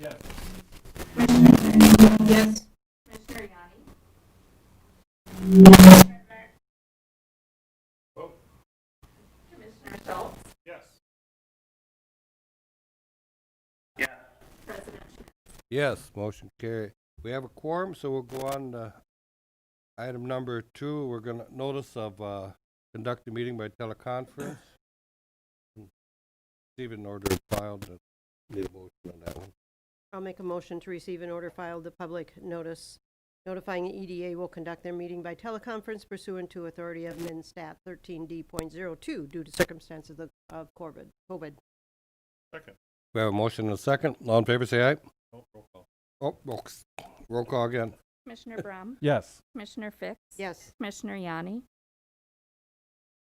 Yes. Commissioner Terrace? Yes. Commissioner Yanni? Vote. Commissioner Schultz? Yes. President Schmidt? Yes, motion carried. We have a quorum, so we'll go on to item number 2. We're going to notice of conduct a meeting by teleconference. Receive an order filed. Need a motion on that one. I'll make a motion to receive an order filed the public notice notifying the EDA will conduct their meeting by teleconference pursuant to authority of MnStat 13D.02 due to circumstances of COVID. Second. We have a motion and a second. All in favor, say aye. Oh, roll call. Oh, roll call again. Commissioner Brum? Yes. Commissioner Fix? Yes. Commissioner Yanni?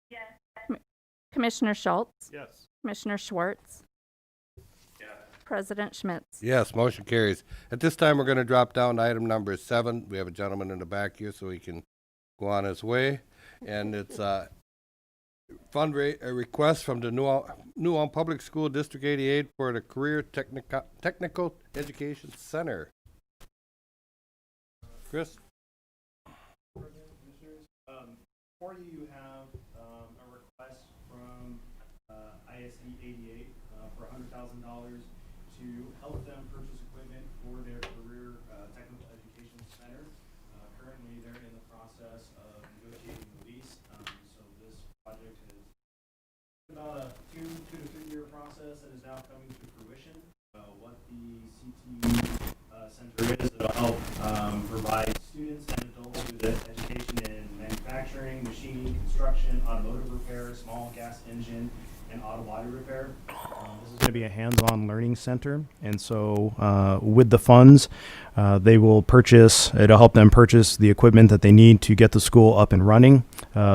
Yes. Commissioner Schultz? Yes. Commissioner Schwartz? President Schmitz? Yes, motion carries. At this time, we're going to drop down to item number 7. We have a gentleman in the back here, so he can go on his way. And it's a request from the New Ulm Public School District 88 for the Career Technical Education Center. Chris? Before you have a request from ISD 88 for $100,000 to help them purchase equipment for their Career Technical Education Center. Currently, they're in the process of negotiating the lease, so this project is about a 2 to 3 year process that is now coming to fruition. What the CTE Center is, it'll help provide students and adults with education in manufacturing, machining, construction, automotive repair, small gas engine, and auto body repair. This is going to be a hands-on learning center, and so with the funds, it'll help them purchase the equipment that they need to get the school up and running.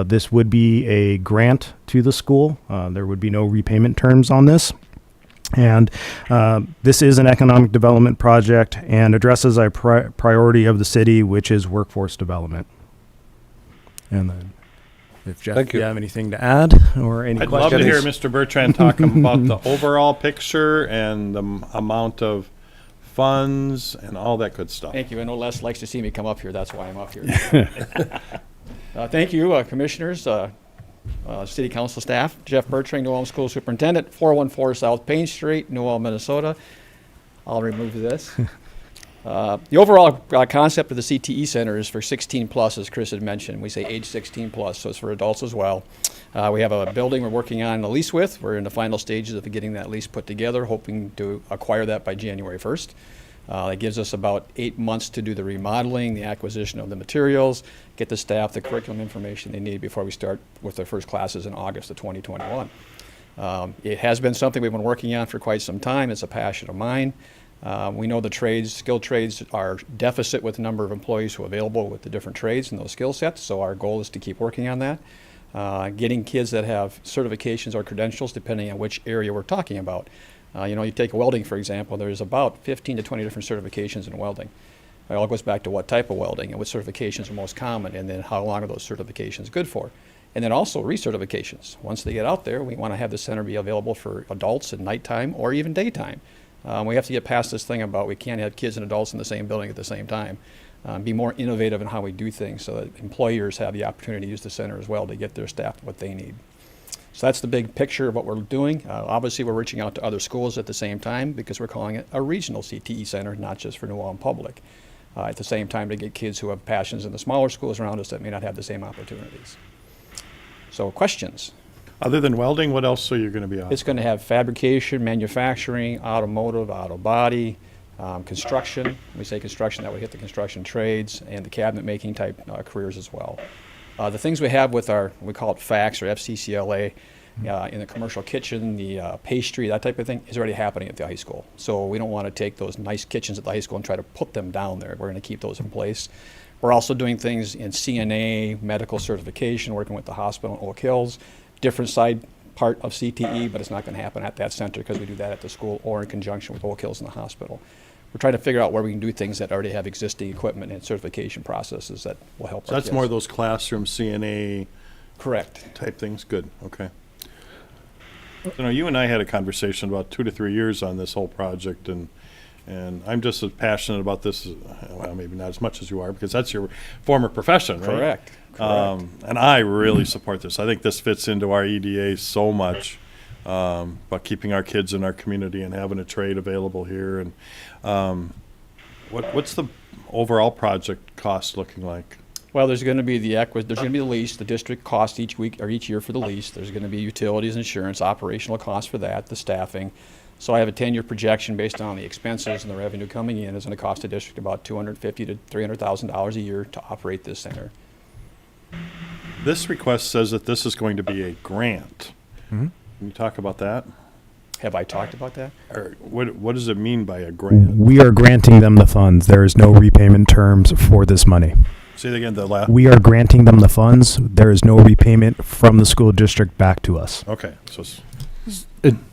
This would be a grant to the school. There would be no repayment terms on this. And this is an economic development project and addresses a priority of the city, which is workforce development. And then, if Jeff, Thank you. you have anything to add or any I'd questions? love to hear Mr. Bertrand talk about the overall picture and the amount of funds and all that good stuff. Thank you. I know Les likes to see me come up here. That's why I'm up here. Thank you, commissioners, city council staff. Jeff Bertrand, New Ulm School Superintendent, 414 South Payne Street, New Ulm, Minnesota. I'll remove this. The overall concept of the CTE Center is for 16 plus, as Chris had mentioned. We say age 16 plus, so it's for adults as well. We have a building we're working on a lease with. We're in the final stages of getting that lease put together, hoping to acquire that by January 1st. That gives us about 8 months to do the remodeling, the acquisition of the materials, get the staff the curriculum information they need before we start with their first classes in August of 2021. It has been something we've been working on for quite some time. It's a passion of mine. We know the trades, skilled trades, are deficit with the number of employees who are available with the different trades and those skill sets, so our goal is to keep working on that. Getting kids that have certifications or credentials, depending on which area we're talking about. You take welding, for example, there's about 15 to 20 different certifications in welding. It all goes back to what type of welding and what certifications are most common, and then how long are those certifications good for. And then also recertifications. Once they get out there, we want to have the center be available for adults at nighttime or even daytime. We have to get past this thing about we can't have kids and adults in the same building at the same time. Be more innovative in how we do things so that employers have the opportunity to use the center as well to get their staff what they need. So that's the big picture of what we're doing. Obviously, we're reaching out to other schools at the same time because we're calling it a regional CTE center, not just for New Ulm Public. At the same time, to get kids who have passions in the smaller schools around us that may not have the same opportunities. So questions? Other than welding, what else are you going to be on? It's going to have fabrication, manufacturing, automotive, auto body, construction. When we say construction, that would hit the construction trades and the cabinet making type careers as well. The things we have with we call it FACS or FCCLA, in the commercial kitchen, the pastry, that type of thing is already happening at the high school. So we don't want to take those nice kitchens at the high school and try to put them down there. We're going to keep those in place. We're also doing things in CNA, medical certification, working with the hospital in Oak Hills, different side part of CTE, but it's not going to happen at that center because we do that at the school or in conjunction with Oak Hills and the hospital. We're trying to figure out where we can do things that already have existing equipment and certification processes that will help So our that's kids. more of those classroom CNA Correct. type things? Good, okay. You know, you and I had a conversation about 2 to 3 years on this whole project, and And I'm just as passionate about this, well, maybe not as much as you are, because that's your former profession, right? Correct. And I really support this. I think this fits into our EDA so much, about keeping our kids in our community and having a trade available here. And what's the overall project cost looking like? Well, there's going to be there's going to be the lease, the district cost each week or each year for the lease. There's going to be utilities, insurance, operational costs for that, the staffing. So I have a 10-year projection based on the expenses and the revenue coming in. It's going to cost the district about $250,000 to $300,000 a year to operate this center. This request says that this is going to be a grant. Can you talk about that? Have I talked about that? Or what does it mean by a grant? We are granting them the funds. There is no repayment terms for this money. Say it again, the last. We are granting them the funds. There is no repayment from the school district back to us. Okay, so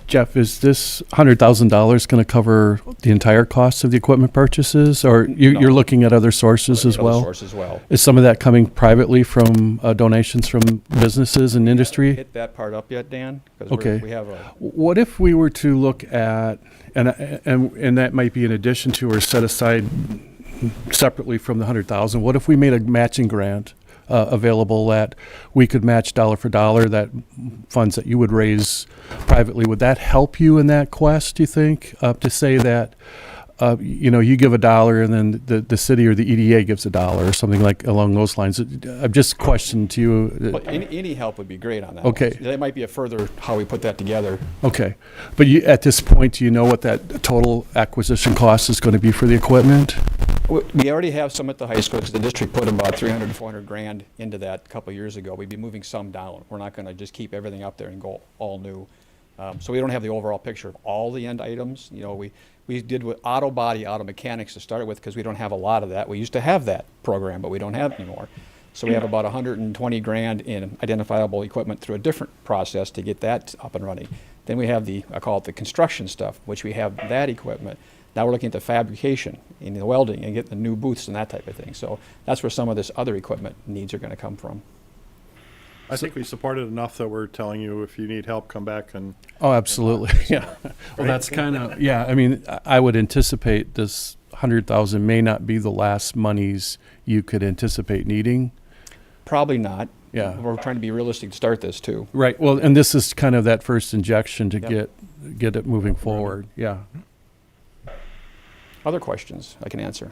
Jeff, is this $100,000 going to cover the entire cost of the equipment purchases, or No. you're looking at other sources as Other well? sources as well. Is some of that coming privately from donations from businesses and industry? Hit that part up yet, Dan? 'Cause Okay. we have a, What if we were to look at, and that might be in addition to or set aside separately from the 100,000, what if we made a matching grant available that we could match dollar for dollar, that funds that you would raise privately? Would that help you in that quest, do you think? To say that, you give $1 and then the city or the EDA gives $1 or something like along those lines. I'm just questioning to you. but any help would be great on that. Okay. one. That might be a further how we put that together. Okay. But at this point, do you know what that total acquisition cost is going to be for the equipment? We already have some at the high school because the district put about 300 to 400 grand into that a couple of years ago. We'd be moving some down. We're not going to just keep everything up there and go all new. So we don't have the overall picture of all the end items. We did with auto body, auto mechanics to start with because we don't have a lot of that. We used to have that program, but we don't have it anymore. So we have about 120 grand in identifiable equipment through a different process to get that up and running. Then we have I call it the construction stuff, which we have that equipment. Now we're looking at the fabrication and the welding and getting the new booths and that type of thing. So that's where some of this other equipment needs are going to come from. I think we support it enough that we're telling you if you need help, come back and. Oh, absolutely. Yeah. Well, that's kind of, yeah, I mean, I would anticipate this 100,000 may not be the last monies you could anticipate needing. Probably not. Yeah. We're trying to be realistic to start this too. Right. Well, and this is kind of that first injection to Yep. get it moving forward. Yeah. Other questions I can answer?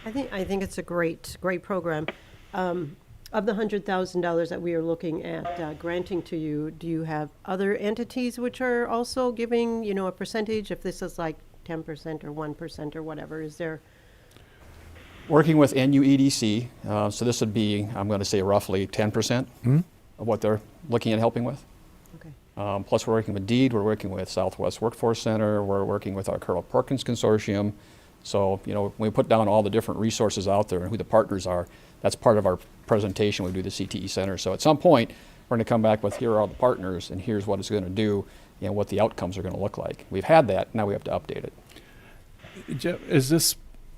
I think it's a great program. Of the $100,000 that we are looking at granting to you, do you have other entities which are also giving, a percentage? If this is like 10% or 1% or whatever, is there? Working with NUEDC, so this would be, I'm going to say roughly 10% of what they're looking at helping with. Okay. Plus we're working with DEED, we're working with Southwest Workforce Center, we're working with our Colonel Perkins Consortium. So, when we put down all the different resources out there and who the partners are, that's part of our presentation when we do the CTE Center. So at some point, we're going to come back with here are all the partners and here's what it's going to do and what the outcomes are going to look like. We've had that, now we have to update it. Jeff, is this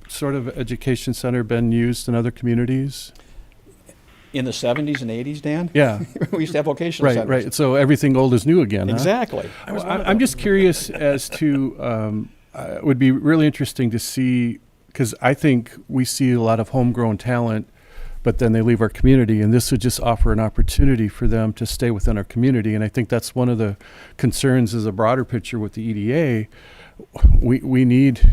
sort of education center been used in other communities? In the 70s and 80s, Dan? Yeah. We used to have vocational Right, centers. right. So everything old is new again, huh? Exactly. I'm just curious as to, it would be really interesting to see, because I think we see a lot of homegrown talent, but then they leave our community, and this would just offer an opportunity for them to stay within our community. And I think that's one of the concerns as a broader picture with the EDA. We need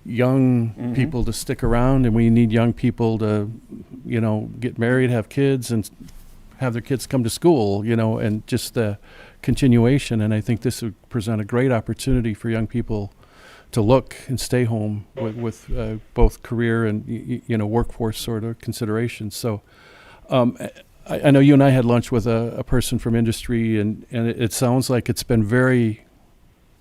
young people to stick around, and we need young people to, get married, have kids, and have their kids come to school, and just the continuation. And I think this would present a great opportunity for young people to look and stay home with both career and workforce sort of considerations. So I know you and I had lunch with a person from industry, and it sounds like it's been very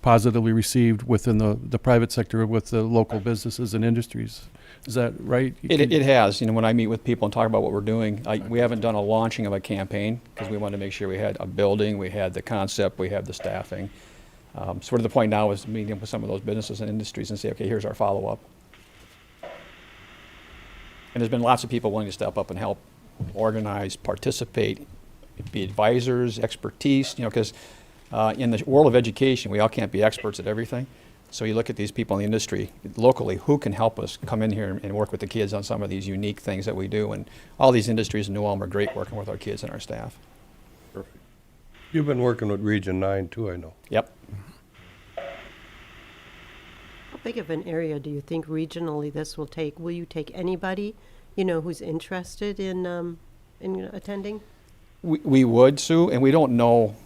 positively received within the private sector with the local businesses and industries. Is that right? It has. When I meet with people and talk about what we're doing, we haven't done a launching of a campaign because we wanted to make sure we had a building, we had the concept, we had the staffing. So we're to the point now is meeting with some of those businesses and industries and say, okay, here's our follow-up. And there's been lots of people willing to step up and help organize, participate, be advisors, expertise, because in the world of education, we all can't be experts at everything. So you look at these people in the industry locally, who can help us come in here and work with the kids on some of these unique things that we do. And all these industries in New Ulm are great working with our kids and our staff. Perfect. You've been working with Region 9 too, I know. Yep. How big of an area do you think regionally this will take? Will you take anybody, you know, who's interested in attending? We would, Sue, and we don't know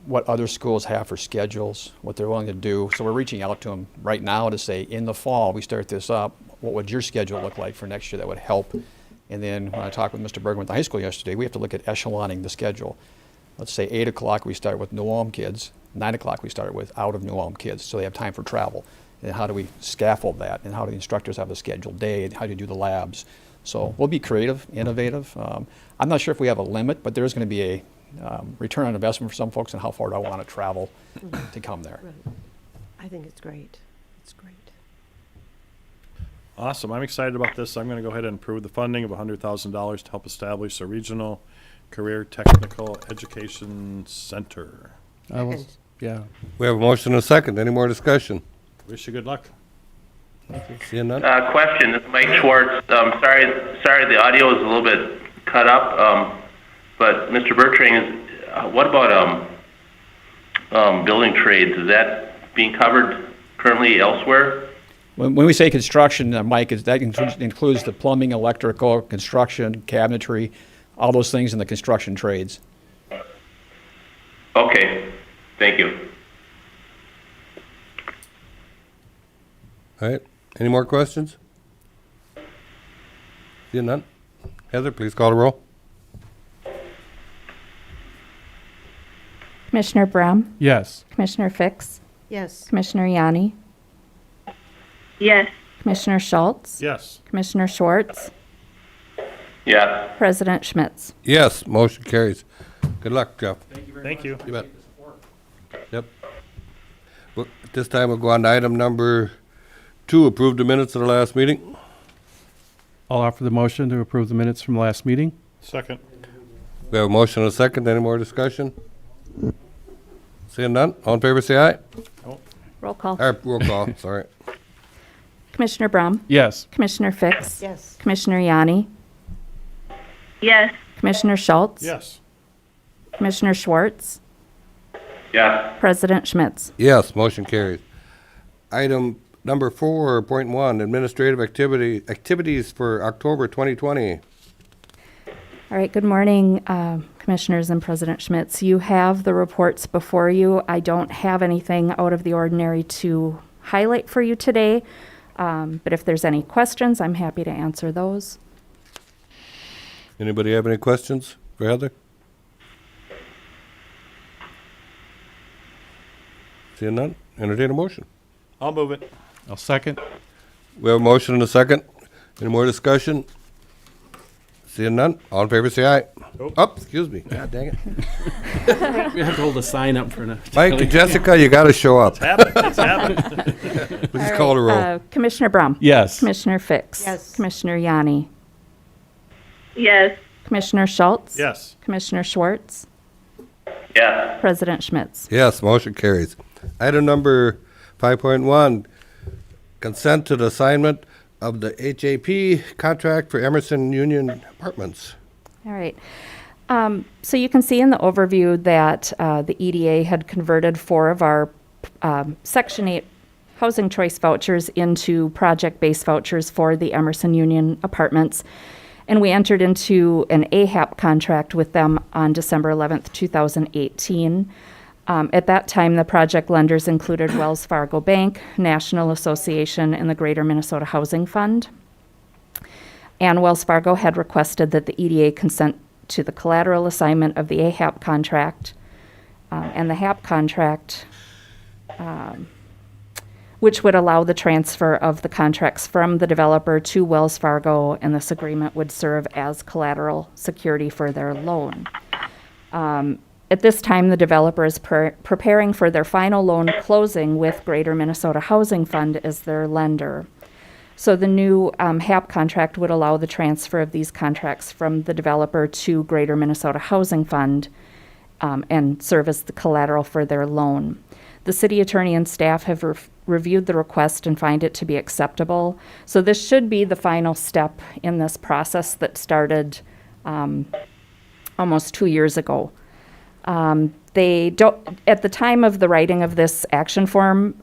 what other schools have for schedules, what they're willing to do. So we're reaching out to them right now to say, in the fall, we start this up, what would your schedule look like for next year that would help? And then when I talked with Mr. Bergman at the high school yesterday, we have to look at echeloning the schedule. Let's say 8 o'clock we start with New Ulm kids, 9 o'clock we start with out of New Ulm kids, so they have time for travel. And how do we scaffold that? And how do the instructors have a scheduled day? And how do you do the labs? So we'll be creative, innovative. I'm not sure if we have a limit, but there is going to be a return on investment for some folks and how far do I want to travel to come there. Right. I think it's great. It's great. Awesome. I'm excited about this. I'm going to go ahead and approve the funding of $100,000 to help establish a regional career technical education center. I will, Second. yeah. We have a motion and a second. Any more discussion? Wish you good luck. Seeing none? Question, this is Mike Schwartz. Sorry, the audio is a little bit cut up. But Mr. Bertrand, what about building trades? Is that being covered currently elsewhere? When we say construction, Mike, that includes the plumbing, electrical, construction, cabinetry, all those things in the construction trades. Okay, thank you. All right. Any more questions? Seeing none? Heather, please call the roll. Commissioner Brem, Yes. Commissioner Fix, Yes. Commissioner Yanni, Yes. Commissioner Schultz, Yes. Commissioner Schwartz, Yes. President Schmitz. Yes, motion carries. Good luck, Jeff. Thank you. You bet. Yep. Well, at this time, we'll go on to item number 2, approve the minutes of the last meeting. I'll offer the motion to approve the minutes from last meeting. Second. We have a motion and a second. Any more discussion? Seeing none, all in favor say aye. Roll call. Roll call, sorry. Commissioner Brem, Yes. Commissioner Fix, Yes. Commissioner Yanni, Yes. Commissioner Schultz, Yes. Commissioner Schwartz, Yes. President Schmitz. Yes, motion carries. Item number 4.1, administrative activities for October 2020. All right, good morning, Commissioners and President Schmitz. You have the reports before you. I don't have anything out of the ordinary to highlight for you today, but if there's any questions, I'm happy to answer those. Anybody have any questions for Heather? Seeing none, entertain a motion. I'll move it. I'll second. We have a motion and a second. Any more discussion? Seeing none, all in favor say aye. Nope. Oh, excuse me. God dang it. We have to hold a sign up for now. Mike and Jessica, you gotta show up. It's happening. Please call the roll. Commissioner Brem. Yes. Commissioner Fix. Yes. Commissioner Yanni. Yes. Commissioner Schultz. Yes. Commissioner Schwartz. Yes. President Schmitz. Yes, motion carries. Item number 5.1, consent to the assignment of the HAP contract for Emerson Union Apartments. All right. So you can see in the overview that the EDA had converted 4 of our Section 8 housing choice vouchers into project-based vouchers for the Emerson Union Apartments. And we entered into an AHAP contract with them on December 11th, 2018. At that time, the project lenders included Wells Fargo Bank, National Association, and the Greater Minnesota Housing Fund. And Wells Fargo had requested that the EDA consent to the collateral assignment of the AHAP contract and the HAP contract, which would allow the transfer of the contracts from the developer to Wells Fargo, and this agreement would serve as collateral security for their loan. At this time, the developer is preparing for their final loan closing with Greater Minnesota Housing Fund as their lender. So the new HAP contract would allow the transfer of these contracts from the developer to Greater Minnesota Housing Fund and serve as the collateral for their loan. The city attorney and staff have reviewed the request and find it to be acceptable. So this should be the final step in this process that started almost 2 years ago. They don't, at the time of the writing of this action form,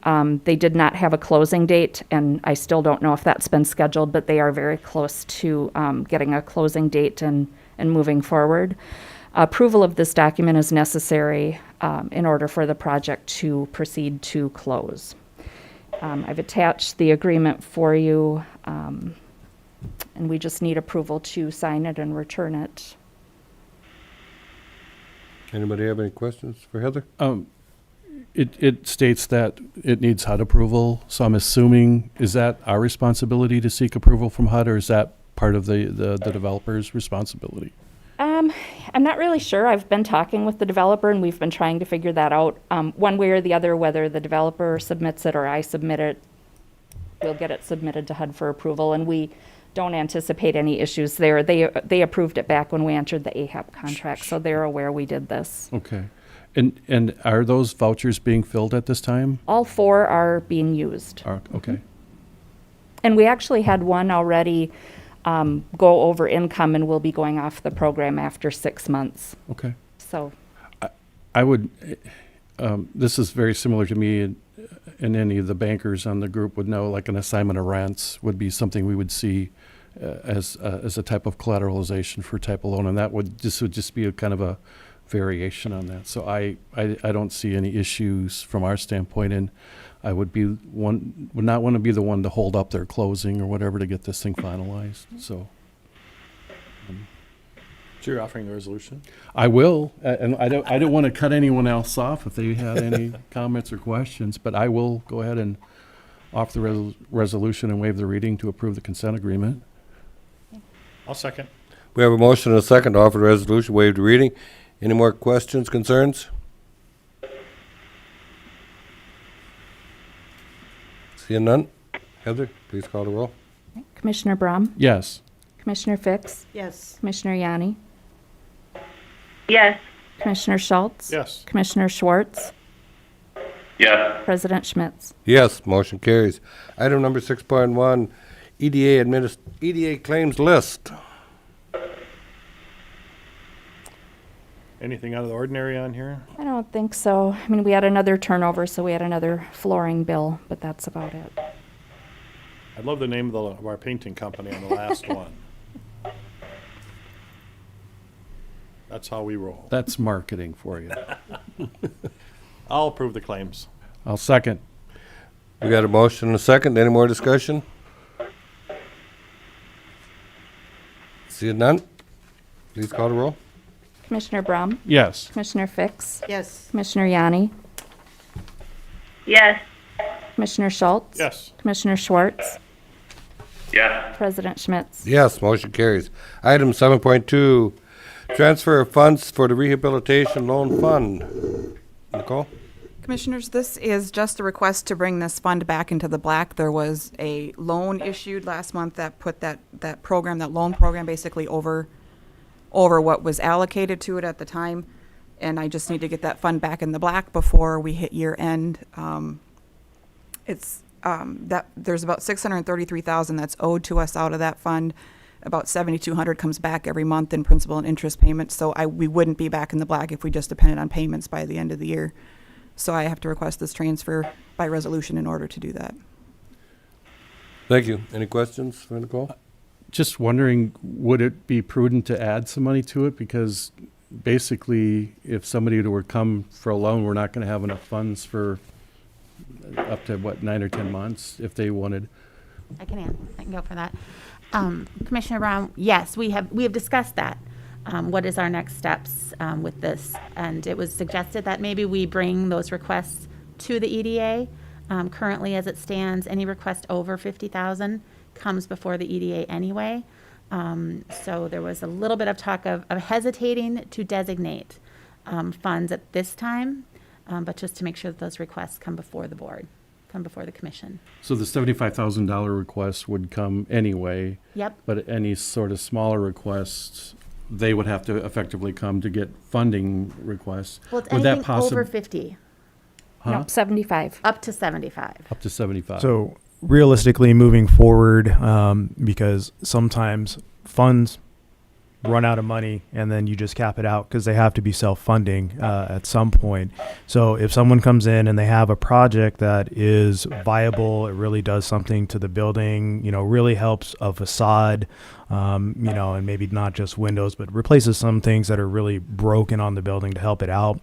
they did not have a closing date, and I still don't know if that's been scheduled, but they are very close to getting a closing date and moving forward. Approval of this document is necessary in order for the project to proceed to close. I've attached the agreement for you, and we just need approval to sign it and return it. Anybody have any questions for Heather? It states that it needs HUD approval, so I'm assuming, is that our responsibility to seek approval from HUD, or is that part of the developer's responsibility? I'm not really sure. I've been talking with the developer, and we've been trying to figure that out. One way or the other, whether the developer submits it or I submit it, we'll get it submitted to HUD for approval, and we don't anticipate any issues there. They approved it back when we entered the AHAP contract, so they're aware we did this. Okay. And are those vouchers being filled at this time? All 4 are being used. Okay. And we actually had one already go over income, and will be going off the program after 6 months. Okay. So I would, this is very similar to me, and any of the bankers on the group would know, like an assignment of rents would be something we would see as a type of collateralization for type of loan, and that would just be a kind of a variation on that. So I don't see any issues from our standpoint, and I would not want to be the one to hold up their closing or whatever to get this thing finalized. So So you're offering the resolution? I will, and I don't want to cut anyone else off if they had any comments or questions, but I will go ahead and offer the resolution and waive the reading to approve the consent agreement. I'll second. We have a motion and a second to offer the resolution, waive the reading. Any more questions, concerns? Seeing none? Heather, please call the roll. Commissioner Braun, Yes. Commissioner Fix, Yes. Commissioner Yanni, Yes. Commissioner Schultz, Yes. Commissioner Schwartz, Yes. President Schmitz. Yes, motion carries. Item number 6.1, EDA claims list. Anything out of the ordinary on here? I don't think so. I mean, we had another turnover, so we had another flooring bill, but that's about it. I love the name of our painting company on the last one. That's how we roll. That's marketing for you. I'll approve the claims. I'll second. We got a motion and a second. Any more discussion? Seeing none? Please call the roll. Commissioner Braun, Yes. Commissioner Fix, Yes. Commissioner Yanni, Yes. Commissioner Schultz. Yes. Commissioner Schwartz, Yes. President Schmitz. Yes, motion carries. Item 7.2, transfer of funds for the rehabilitation loan fund. Nicole? Commissioners, this is just a request to bring this fund back into the black. There was a loan issued last month that put that loan program basically over what was allocated to it at the time. And I just need to get that fund back in the black before we hit year end. There's about $633,000 that's owed to us out of that fund. About $7,200 comes back every month in principal and interest payments. So we wouldn't be back in the black if we just depended on payments by the end of the year. So I have to request this transfer by resolution in order to do that. Thank you. Any questions for Nicole? Just wondering, would it be prudent to add some money to it? Because basically, if somebody were to come for a loan, we're not going to have enough funds for up to, 9 or 10 months if they wanted. I can go for that. Commissioner Brown, yes, we have discussed that. What is our next steps with this? And it was suggested that maybe we bring those requests to the EDA. Currently, as it stands, any request over $50,000 comes before the EDA anyway. So there was a little bit of talk of hesitating to designate funds at this time, but just to make sure that those requests come before the board, come before the commission. So the $75,000 request would come anyway. Yep. But any sort of smaller requests, they would have to effectively come to get funding requests. Well, it's Would that anything over 50. No, 75. Up to 75. Up to 75. So realistically, moving forward, because sometimes funds run out of money and then you just cap it out because they have to be self-funding at some point. So if someone comes in and they have a project that is viable, it really does something to the building, really helps a facade, and maybe not just windows, but replaces some things that are really broken on the building to help it out.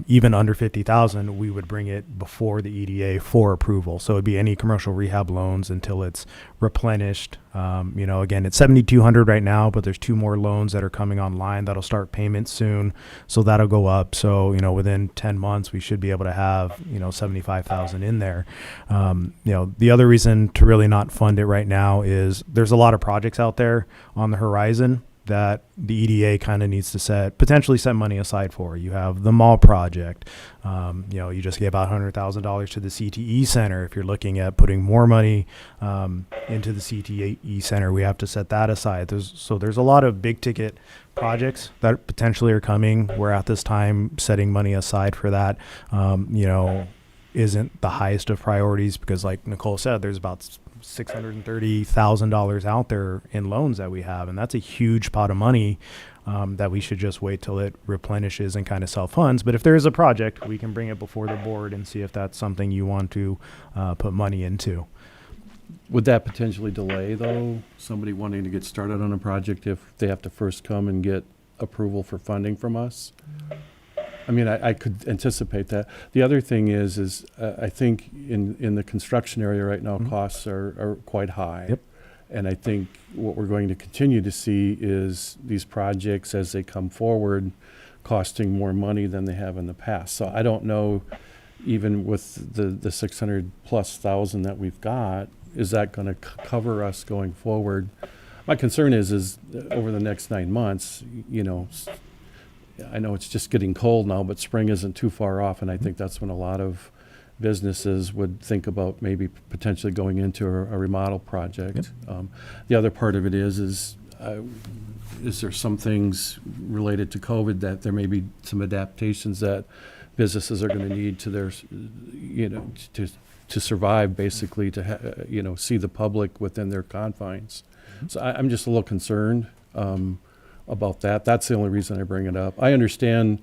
Even under 50,000, we would bring it before the EDA for approval. So it'd be any commercial rehab loans until it's replenished. Again, it's 7,200 right now, but there's 2 more loans that are coming online that'll start payments soon. So that'll go up. So, within 10 months, we should be able to have, 75,000 in there. The other reason to really not fund it right now is there's a lot of projects out there on the horizon that the EDA kind of needs to potentially set money aside for. You have the mall project. You just gave out $100,000 to the CTE center. If you're looking at putting more money into the CTE center, we have to set that aside. There's a lot of big ticket projects that potentially are coming. We're at this time setting money aside for that. Isn't the highest of priorities because, like Nicole said, there's about $630,000 out there in loans that we have, and that's a huge pot of money that we should just wait till it replenishes and kind of self-funds. But if there is a project, we can bring it before the board and see if that's something you want to put money into. Would that potentially delay, though, somebody wanting to get started on a project if they have to first come and get approval for funding from us? I mean, I could anticipate that. The other thing is I think in the construction area right now, costs are quite high. Yep. And I think what we're going to continue to see is these projects, as they come forward, costing more money than they have in the past. So I don't know, even with the 600,000+ that we've got, is that going to cover us going forward? My concern is over the next 9 months, I know it's just getting cold now, but spring isn't too far off, and I think that's when a lot of businesses would think about maybe potentially going into a remodel project. The other part of it is there some things related to COVID that there may be some adaptations that businesses are going to need to their, to survive, basically, to see the public within their confines. So I'm just a little concerned about that. That's the only reason I bring it up. I understand,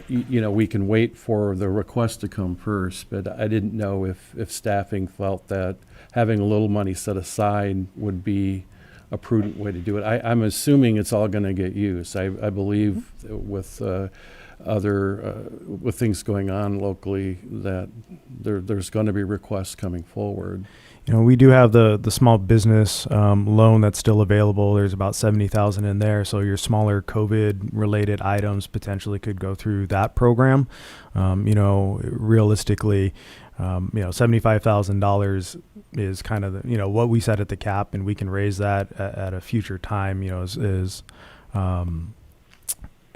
we can wait for the request to come first, but I didn't know if staffing felt that having a little money set aside would be a prudent way to do it. I'm assuming it's all going to get used. I believe with with things going on locally that there's going to be requests coming forward. We do have the small business loan that's still available. There's about 70,000 in there. So your smaller COVID related items potentially could go through that program. Realistically, $75,000 is kind of what we set at the cap, and we can raise that at a future time,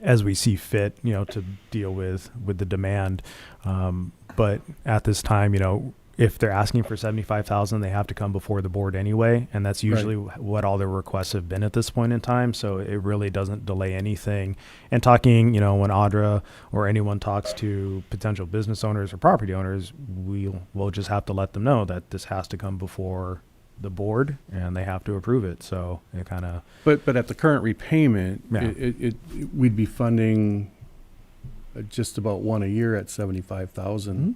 as we see fit, to deal with the demand. But at this time, if they're asking for 75,000, they have to come before the board anyway, and that's usually what all their requests have been at this point in time. So it really doesn't delay anything. And talking, when Audra or anyone talks to potential business owners or property owners, we'll just have to let them know that this has to come before the board and they have to approve it. So it kind of. But at the current repayment, we'd be funding just about one a year at 75,000.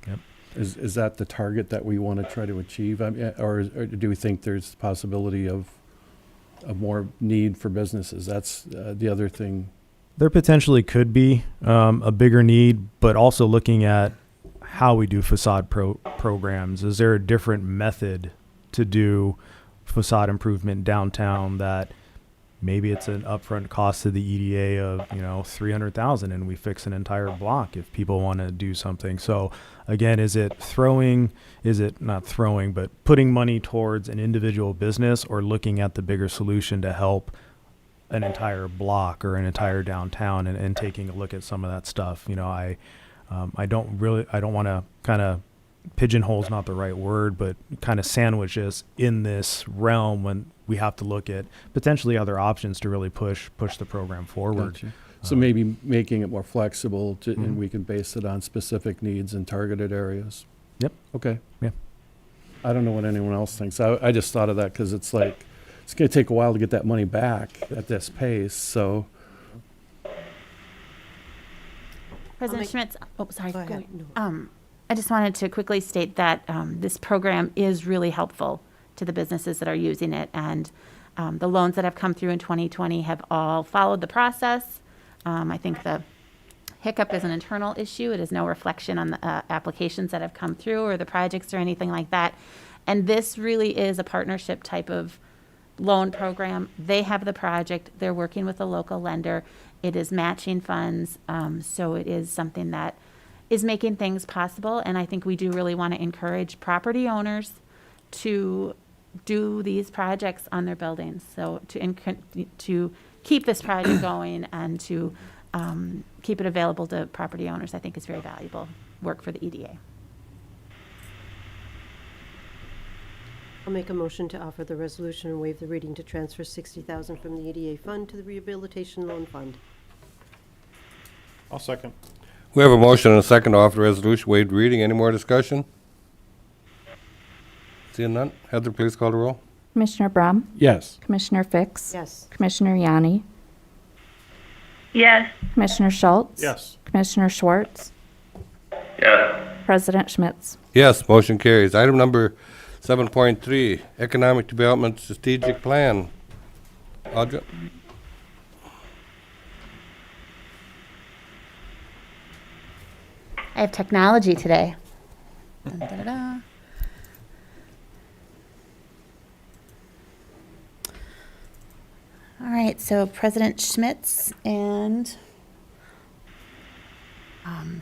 Yep. Is that the target that we want to try to achieve? Or do we think there's the possibility of more need for businesses? That's the other thing. There potentially could be a bigger need, but also looking at how we do facade programs. Is there a different method to do facade improvement downtown that maybe it's an upfront cost to the EDA of, $300,000 and we fix an entire block if people want to do something. So again, is it not throwing, but putting money towards an individual business or looking at the bigger solution to help an entire block or an entire downtown and taking a look at some of that stuff? I don't want to kind of pigeonhole is not the right word, but kind of sandwich us in this realm when we have to look at potentially other options to really push the program forward. Gotcha. So maybe making it more flexible to, and we can base it on specific needs and targeted areas. Yep. Okay. Yeah. I don't know what anyone else thinks. I just thought of that because it's like, it's going to take a while to get that money back at this pace, so. President make- Schmitz, oh, sorry. Go go ahead. ahead. No. I just wanted to quickly state that this program is really helpful to the businesses that are using it, and the loans that have come through in 2020 have all followed the process. I think the hiccup is an internal issue. It is no reflection on the applications that have come through or the projects or anything like that. And this really is a partnership type of loan program. They have the project. They're working with a local lender. It is matching funds. So it is something that is making things possible. And I think we do really want to encourage property owners to do these projects on their buildings. So to keep this project going and to keep it available to property owners, I think is very valuable work for the EDA. I'll make a motion to offer the resolution and waive the reading to transfer $60,000 from the EDA fund to the Rehabilitation Loan Fund. I'll second. We have a motion and a second to offer the resolution, waived reading. Any more discussion? Seeing none. Heather, please call the roll. Commissioner Brum, Yes. Commissioner Fix. Yes. Commissioner Yanni, Yes. Commissioner Schultz. Yes. Commissioner Schwartz, Yes. President Schmitz. Yes, motion carries. Item number 7.3, Economic Development Strategic Plan. Audra? I have technology today. Dun, da, da, da. All right, so President Schmitz and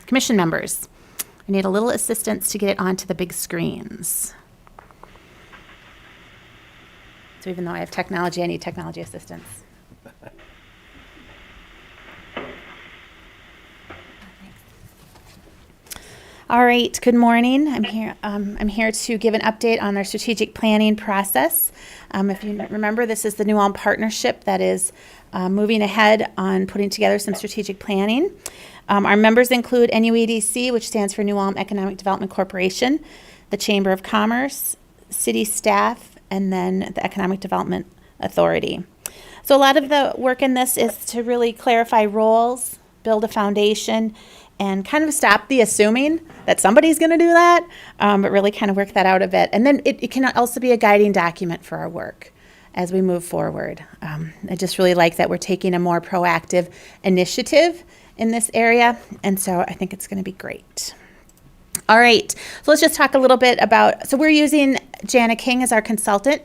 commission members, I need a little assistance to get it onto the big screens. So even though I have technology, I need technology assistance. All right, good morning. I'm here to give an update on our strategic planning process. If you remember, this is the New Ulm partnership that is moving ahead on putting together some strategic planning. Our members include NUEDC, which stands for New Ulm Economic Development Corporation, the Chamber of Commerce, city staff, and then the Economic Development Authority. So a lot of the work in this is to really clarify roles, build a foundation, and kind of stop the assuming that somebody's going to do that, but really kind of work that out a bit. And then it can also be a guiding document for our work as we move forward. I just really like that we're taking a more proactive initiative in this area, and so I think it's going to be great. All right, so let's just talk a little bit about, so we're using Jana King as our consultant.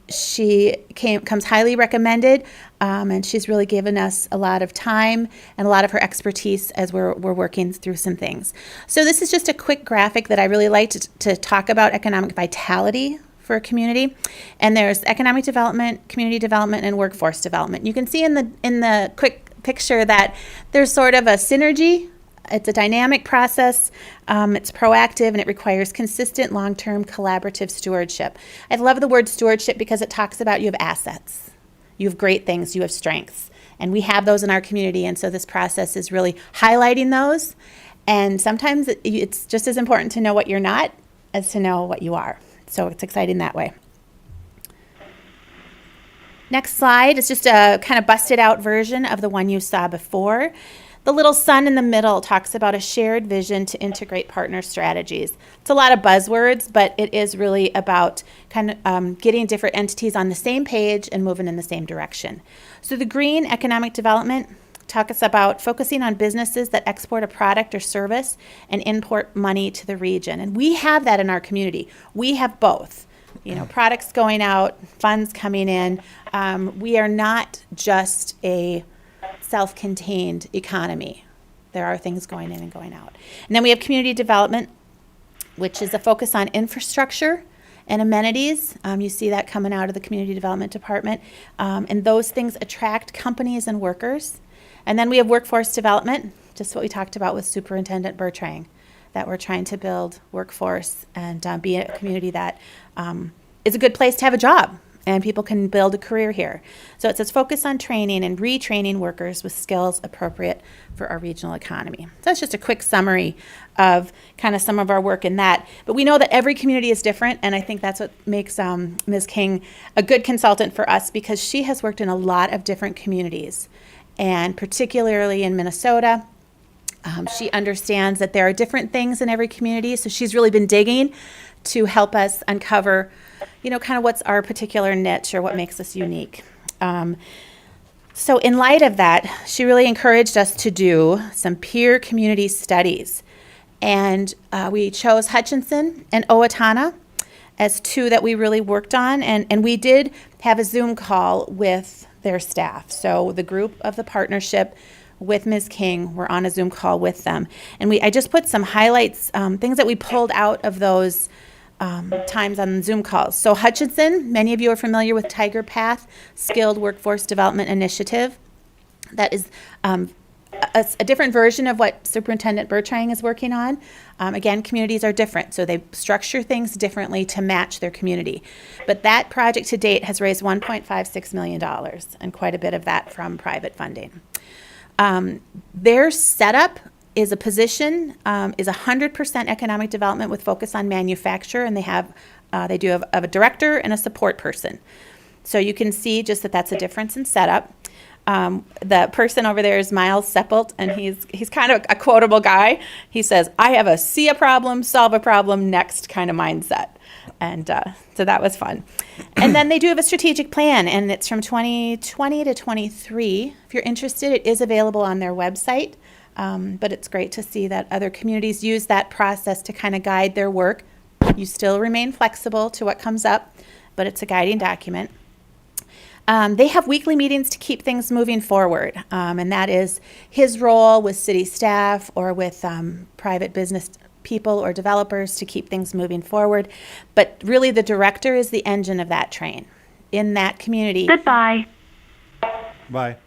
She comes highly recommended, and she's really given us a lot of time and a lot of her expertise as we're working through some things. So this is just a quick graphic that I really like to talk about economic vitality for a community. And there's economic development, community development, and workforce development. You can see in the quick picture that there's sort of a synergy. It's a dynamic process, it's proactive, and it requires consistent, long-term, collaborative stewardship. I love the word stewardship because it talks about you have assets, you have great things, you have strengths, and we have those in our community, and so this process is really highlighting those, and sometimes it's just as important to know what you're not as to know what you are, so it's exciting that way. Next slide is just a kind of busted out version of the one you saw before. The little sun in the middle talks about a shared vision to integrate partner strategies. It's a lot of buzzwords, but it is really about kind of getting different entities on the same page and moving in the same direction. So the green economic development talks about focusing on businesses that export a product or service and import money to the region. And we have that in our community. We have both. You know, products going out, funds coming in. We are not just a self-contained economy. There are things going in and going out. And then we have community development, which is a focus on infrastructure and amenities. You see that coming out of the community development department. And those things attract companies and workers. And then we have workforce development, just what we talked about with Superintendent Bertrang, that we're trying to build workforce and be a community that is a good place to have a job and people can build a career here. So it says focus on training and retraining workers with skills appropriate for our regional economy. So that's just a quick summary of kind of some of our work in that. But we know that every community is different, and I think that's what makes Ms. King a good consultant for us, because she has worked in a lot of different communities, and particularly in Minnesota. She understands that there are different things in every community, so she's really been digging to help us uncover, kind of what's our particular niche or what makes us unique. So in light of that, she really encouraged us to do some peer community studies. And we chose Hutchinson and Owatonna as two that we really worked on. And we did have a Zoom call with their staff. So the group of the partnership with Ms. King were on a Zoom call with them. And I just put some highlights, things that we pulled out of those times on Zoom calls. So Hutchinson, many of you are familiar with Tiger Path Skilled Workforce Development Initiative. That is a different version of what Superintendent Bertrand is working on. Again, communities are different, so they structure things differently to match their community. But that project to date has raised $1.56 million, and quite a bit of that from private funding. Their setup is a position, is 100% economic development with focus on manufacture, and they do have a director and a support person. So you can see just that that's a difference in setup. The person over there is Miles Seppelt, and he's kind of a quotable guy. He says, I have a see a problem, solve a problem, next kind of mindset. And so that was fun. And then they do have a strategic plan, and it's from 2020 to 23. If you're interested, it is available on their website. But it's great to see that other communities use that process to kind of guide their work. You still remain flexible to what comes up, but it's a guiding document. They have weekly meetings to keep things moving forward, and that is his role with city staff or with private business people or developers to keep things moving forward. But really the director is the engine of that train in that community. Goodbye. Bye.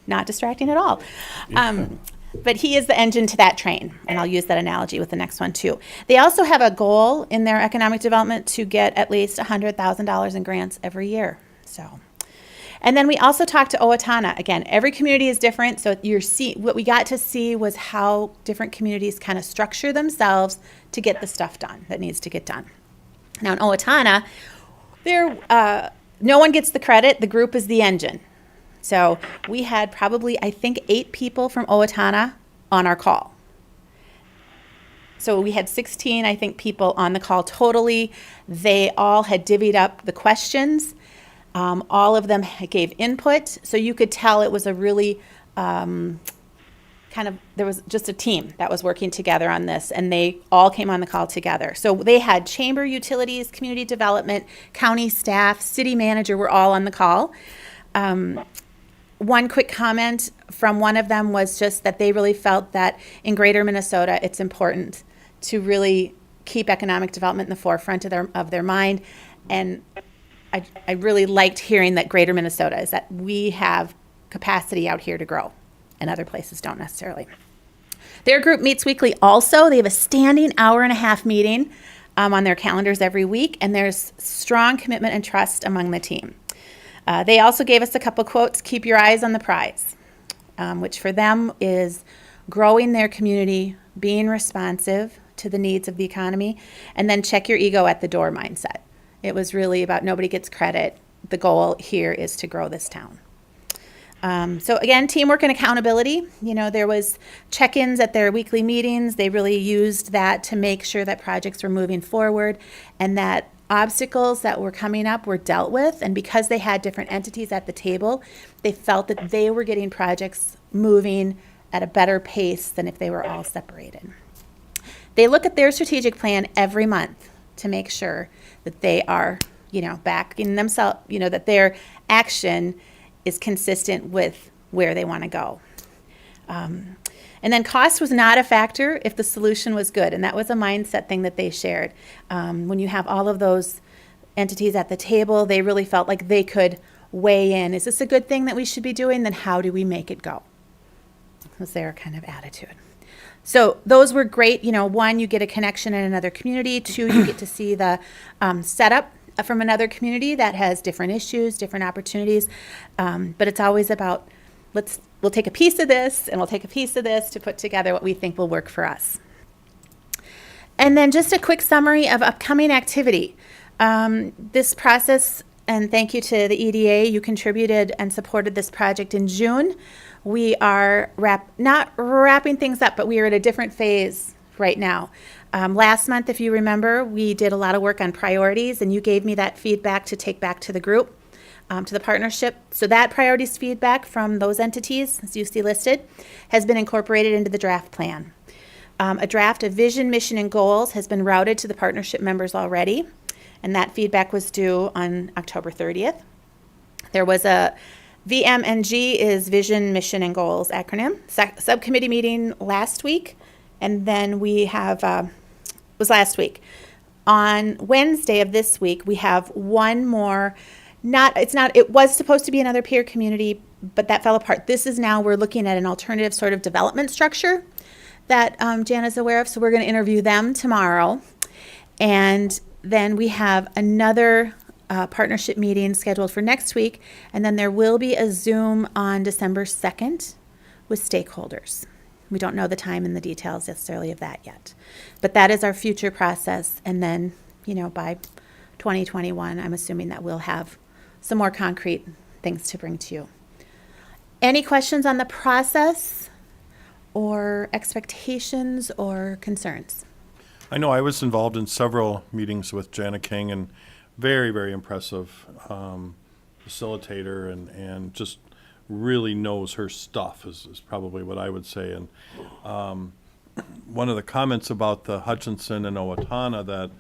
Not distracting at all. But he is the engine to that train, and I'll use that analogy with the next one too. They also have a goal in their economic development to get at least $100,000 in grants every year. So, and then we also talked to Owatonna. Again, every community is different, so what we got to see was how different communities kind of structure themselves to get the stuff done that needs to get done. Now in Owatonna, no one gets the credit. The group is the engine. So we had probably, I think, 8 people from Owatonna on our call. So we had 16, I think, people on the call totally. They all had divvied up the questions. All of them gave input. So you could tell it was a really there was just a team that was working together on this, and they all came on the call together. So they had chamber, utilities, community development, county staff, city manager were all on the call. One quick comment from one of them was just that they really felt that in greater Minnesota, it's important to really keep economic development in the forefront of their mind. And I really liked hearing that greater Minnesota is that we have capacity out here to grow, and other places don't necessarily. Their group meets weekly also. They have a standing hour-and-a-half meeting on their calendars every week, and there's strong commitment and trust among the team. They also gave us a couple quotes, keep your eyes on the prize, which for them is growing their community, being responsive to the needs of the economy, and then check your ego at the door mindset. It was really about nobody gets credit. The goal here is to grow this town. So again, teamwork and accountability. There was check-ins at their weekly meetings. They really used that to make sure that projects were moving forward and that obstacles that were coming up were dealt with, and because they had different entities at the table, they felt that they were getting projects moving at a better pace than if they were all separated. They look at their strategic plan every month to make sure that they are, backing themselves, that their action is consistent with where they want to go. And then cost was not a factor if the solution was good, and that was a mindset thing that they shared. When you have all of those entities at the table, they really felt like they could weigh in. Is this a good thing that we should be doing? Then how do we make it go? That was their kind of attitude. So those were great. 1, you get a connection in another community. 2, you get to see the setup from another community that has different issues, different opportunities. But it's always about, we'll take a piece of this and we'll take a piece of this to put together what we think will work for us. And then just a quick summary of upcoming activity. This process, and thank you to the EDA, you contributed and supported this project in June. We are not wrapping things up, but we are at a different phase right now. Last month, if you remember, we did a lot of work on priorities, and you gave me that feedback to take back to the group, to the partnership. So that priorities feedback from those entities, as you see listed, has been incorporated into the draft plan. A draft of vision, mission, and goals has been routed to the partnership members already, and that feedback was due on October 30th. There was a VMNG is Vision, Mission, and Goals acronym. Subcommittee meeting last week, and then we have, was last week. On Wednesday of this week, we have one more, it was supposed to be another peer community, but that fell apart. This is now, we're looking at an alternative sort of development structure that Jana's aware of, so we're going to interview them tomorrow. And then we have another partnership meeting scheduled for next week, and then there will be a Zoom on December 2nd with stakeholders. We don't know the time and the details necessarily of that yet. But that is our future process, and then, by 2021, I'm assuming that we'll have some more concrete things to bring to you. Any questions on the process or expectations or concerns? I know I was involved in several meetings with Jana King, and very, very impressive facilitator, and just really knows her stuff is probably what I would say. And one of the comments about the Hutchinson and Owatonna that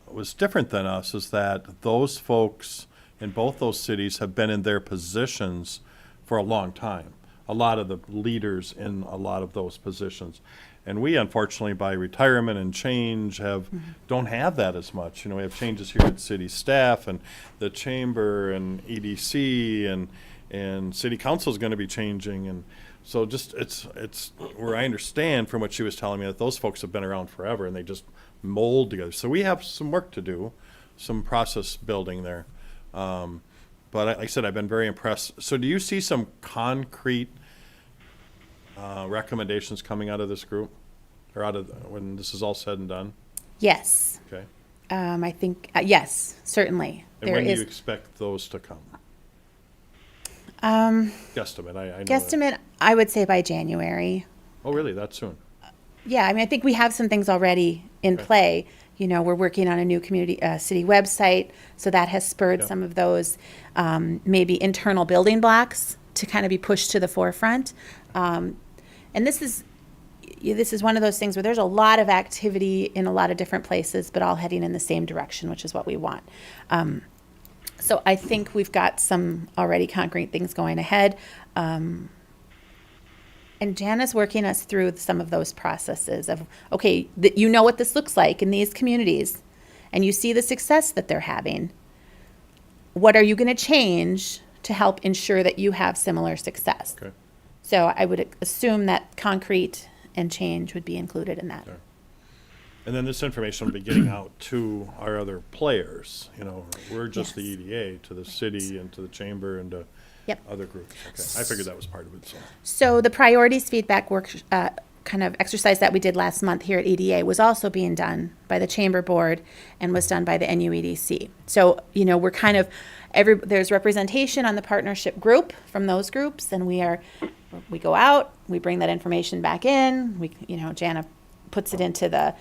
was different than us is that those folks in both those cities have been in their positions for a long time. A lot of the leaders in a lot of those positions. And we, unfortunately, by retirement and change, don't have that as much. We have changes here at city staff and the chamber and EDC, and city council is going to be changing. And so just it's where I understand from what she was telling me that those folks have been around forever and they just mold together. So we have some work to do, some process building there. But like I said, I've been very impressed. So do you see some concrete recommendations coming out of this group, or when this is all said and done? Yes. Okay. I think, yes, certainly. And when do you expect those to come? Guesstimate. I know Guesstimate, I would say by January. Oh, really? That soon? Yeah, I think we have some things already in play. We're working on a new city website, so that has spurred some of those maybe internal building blocks to kind of be pushed to the forefront. And this is one of those things where there's a lot of activity in a lot of different places, but all heading in the same direction, which is what we want. So I think we've got some already concrete things going ahead. And Jana's working us through some of those processes of, okay, you know what this looks like in these communities, and you see the success that they're having. What are you going to change to help ensure that you have similar success? Okay. So I would assume that concrete and change would be included in that. Okay. And then this information will be getting out to our other players. We're just the EDA, to the city and to the chamber and to other groups. Okay, I figured that was part of it. So the priorities feedback work kind of exercise that we did last month here at EDA was also being done by the chamber board and was done by the NUEDC. So we're kind of there's representation on the partnership group from those groups, and we go out, we bring that information back in. Jana puts it into the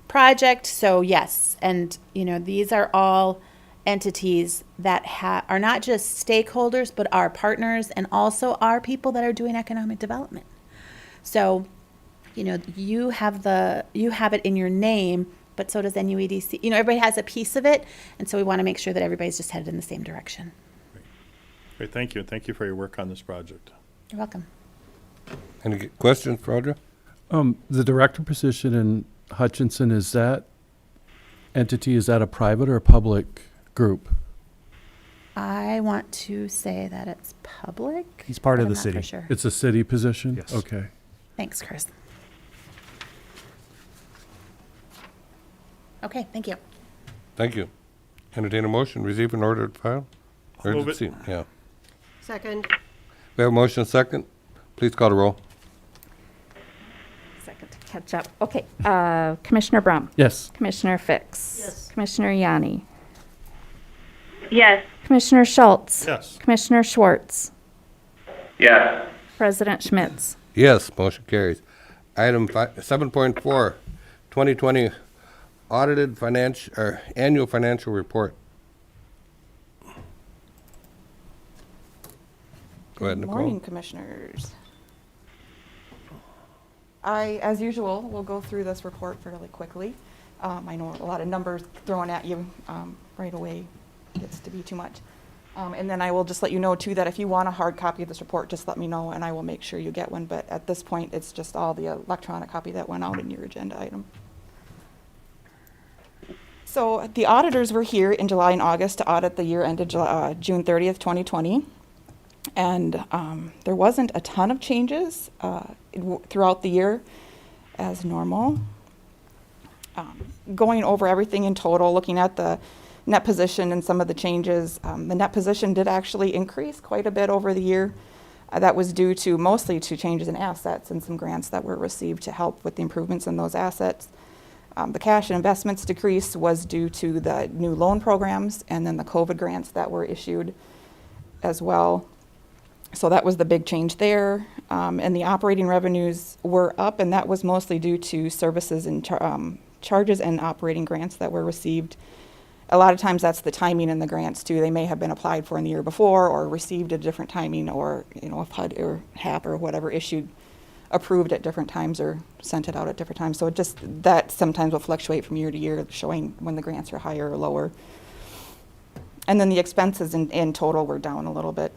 project. So yes, and these are all entities that are not just stakeholders, but are partners and also are people that are doing economic development. So, you have it in your name, but so does NUEDC. Everybody has a piece of it, and so we want to make sure that everybody's just headed in the same direction. Great, thank you. Thank you for your work on this project. You're welcome. Any questions, Roger? The director position in Hutchinson, is that a private or a public group? I want to say that it's public. He's part but of I'm the not city. for sure. It's a city position? Yes. Okay. Thanks, Chris. Okay, thank you. Thank you. Entertain a motion, receive and order to file? Move it. Urgency, yeah. Second. We have a motion and second. Please call the roll. Second to catch up. Okay, Commissioner Brum. Yes. Commissioner Fix. Yes. Commissioner Yanni. Yes. Commissioner Schultz. Yes. Commissioner Schwartz. Yes. President Schmitz. Yes, motion carries. Item 7.4, 2020 audited annual financial report. Go ahead, Good Nicole. morning, Commissioners. As usual, will go through this report fairly quickly. I know a lot of numbers thrown at you right away gets to be too much. And then I will just let you know, too, that if you want a hard copy of this report, just let me know, and I will make sure you get one. But at this point, it's just all the electronic copy that went out in your agenda item. So the auditors were here in July and August to audit the year ended June 30th, 2020. And there wasn't a ton of changes throughout the year as normal. Going over everything in total, looking at the net position and some of the changes, the net position did actually increase quite a bit over the year. That was due to mostly to changes in assets and some grants that were received to help with the improvements in those assets. The cash and investments decrease was due to the new loan programs and then the COVID grants that were issued as well. So that was the big change there. And the operating revenues were up, and that was mostly due to services and charges and operating grants that were received. A lot of times that's the timing in the grants too. They may have been applied for in the year before or received at a different timing, or if HUD or HAP or whatever approved at different times or sent it out at different times. So it just, that sometimes will fluctuate from year to year, showing when the grants are higher or lower. And then the expenses in total were down a little bit.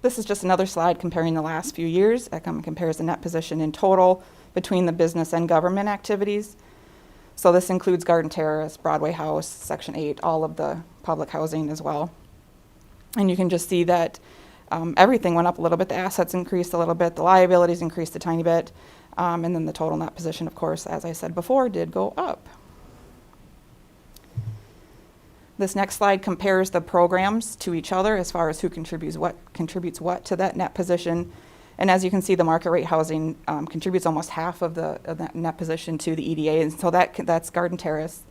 This is just another slide comparing the last few years. It compares the net position in total between the business and government activities. So this includes Garden Terrace, Broadway House, Section 8, all of the public housing as well. And you can just see that everything went up a little bit. The assets increased a little bit. The liabilities increased a tiny bit. And then the total net position, of course, as I said before, did go up. This next slide compares the programs to each other as far as who contributes what to that net position. And as you can see, the market rate housing contributes almost half of that net position to the EDA, and so that's Garden Terrace.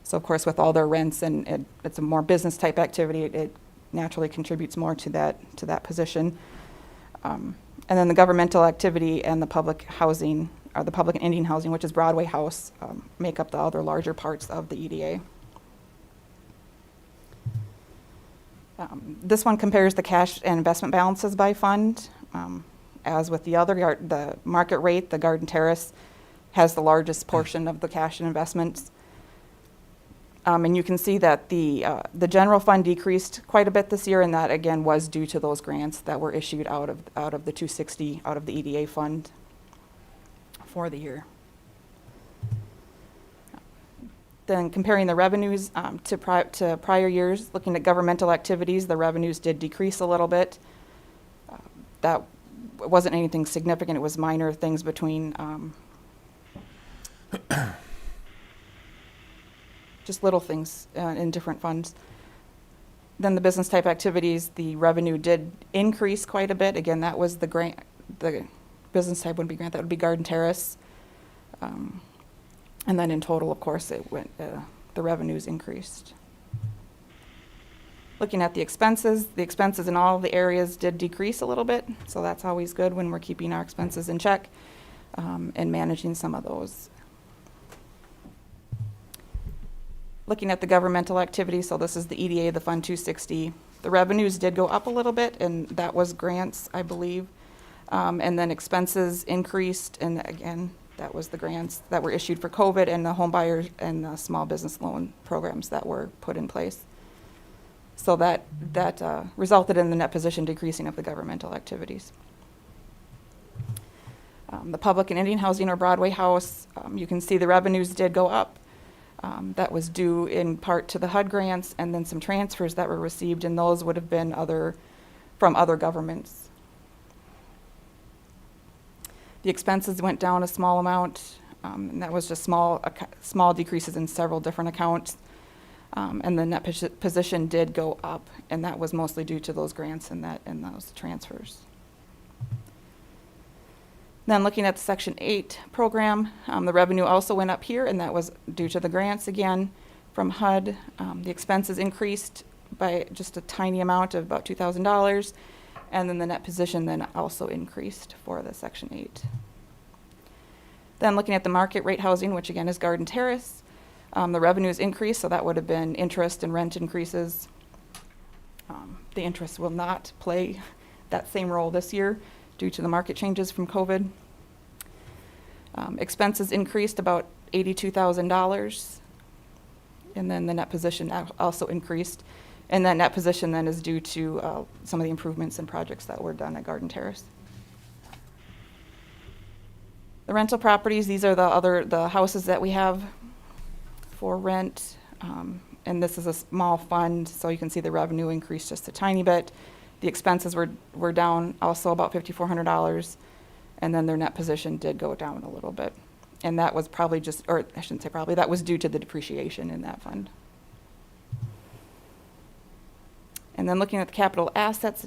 So of course, with all their rents and it's a more business type activity, it naturally contributes more to that position. And then the governmental activity and the public housing, or the public and Indian housing, which is Broadway House, make up the other larger parts of the EDA. This one compares the cash and investment balances by fund. As with the other, the market rate, the Garden Terrace has the largest portion of the cash and investments. And you can see that the general fund decreased quite a bit this year, and that again was due to those grants that were issued out of the 260 out of the EDA fund for the year. Then comparing the revenues to prior years, looking at governmental activities, the revenues did decrease a little bit. That wasn't anything significant. It was minor things between just little things in different funds. Then the business type activities, the revenue did increase quite a bit. Again, that was the grant. The business type wouldn't be grant. That would be Garden Terrace. And then in total, of course, it went. The revenues increased. Looking at the expenses in all the areas did decrease a little bit, so that's always good when we're keeping our expenses in check and managing some of those. Looking at the governmental activity, so this is the EDA, the Fund 260. The revenues did go up a little bit, and that was grants, I believe. And then expenses increased, and again, that was the grants that were issued for COVID and the home buyers and the small business loan programs that were put in place. So that resulted in the net position decreasing of the governmental activities. The public and Indian housing or Broadway House, you can see the revenues did go up. That was due in part to the HUD grants and then some transfers that were received, and those would have been from other governments. The expenses went down a small amount. And that was just small decreases in several different accounts. And the net position did go up, and that was mostly due to those grants and those transfers. Then looking at the Section 8 program, the revenue also went up here, and that was due to the grants again from HUD. The expenses increased by just a tiny amount of about $2,000, and then the net position then also increased for the Section 8. Then looking at the market rate housing, which again is Garden Terrace, the revenues increased, so that would have been interest and rent increases. The interest will not play that same role this year due to the market changes from COVID. Expenses increased about $82,000, and then the net position also increased. And that net position then is due to some of the improvements and projects that were done at Garden Terrace. The rental properties, these are the houses that we have for rent. And this is a small fund, so you can see the revenue increased just a tiny bit. The expenses were down also about $5,400, and then their net position did go down a little bit. And that was probably just, or I shouldn't say probably, that was due to the depreciation in that fund. And then looking at the capital assets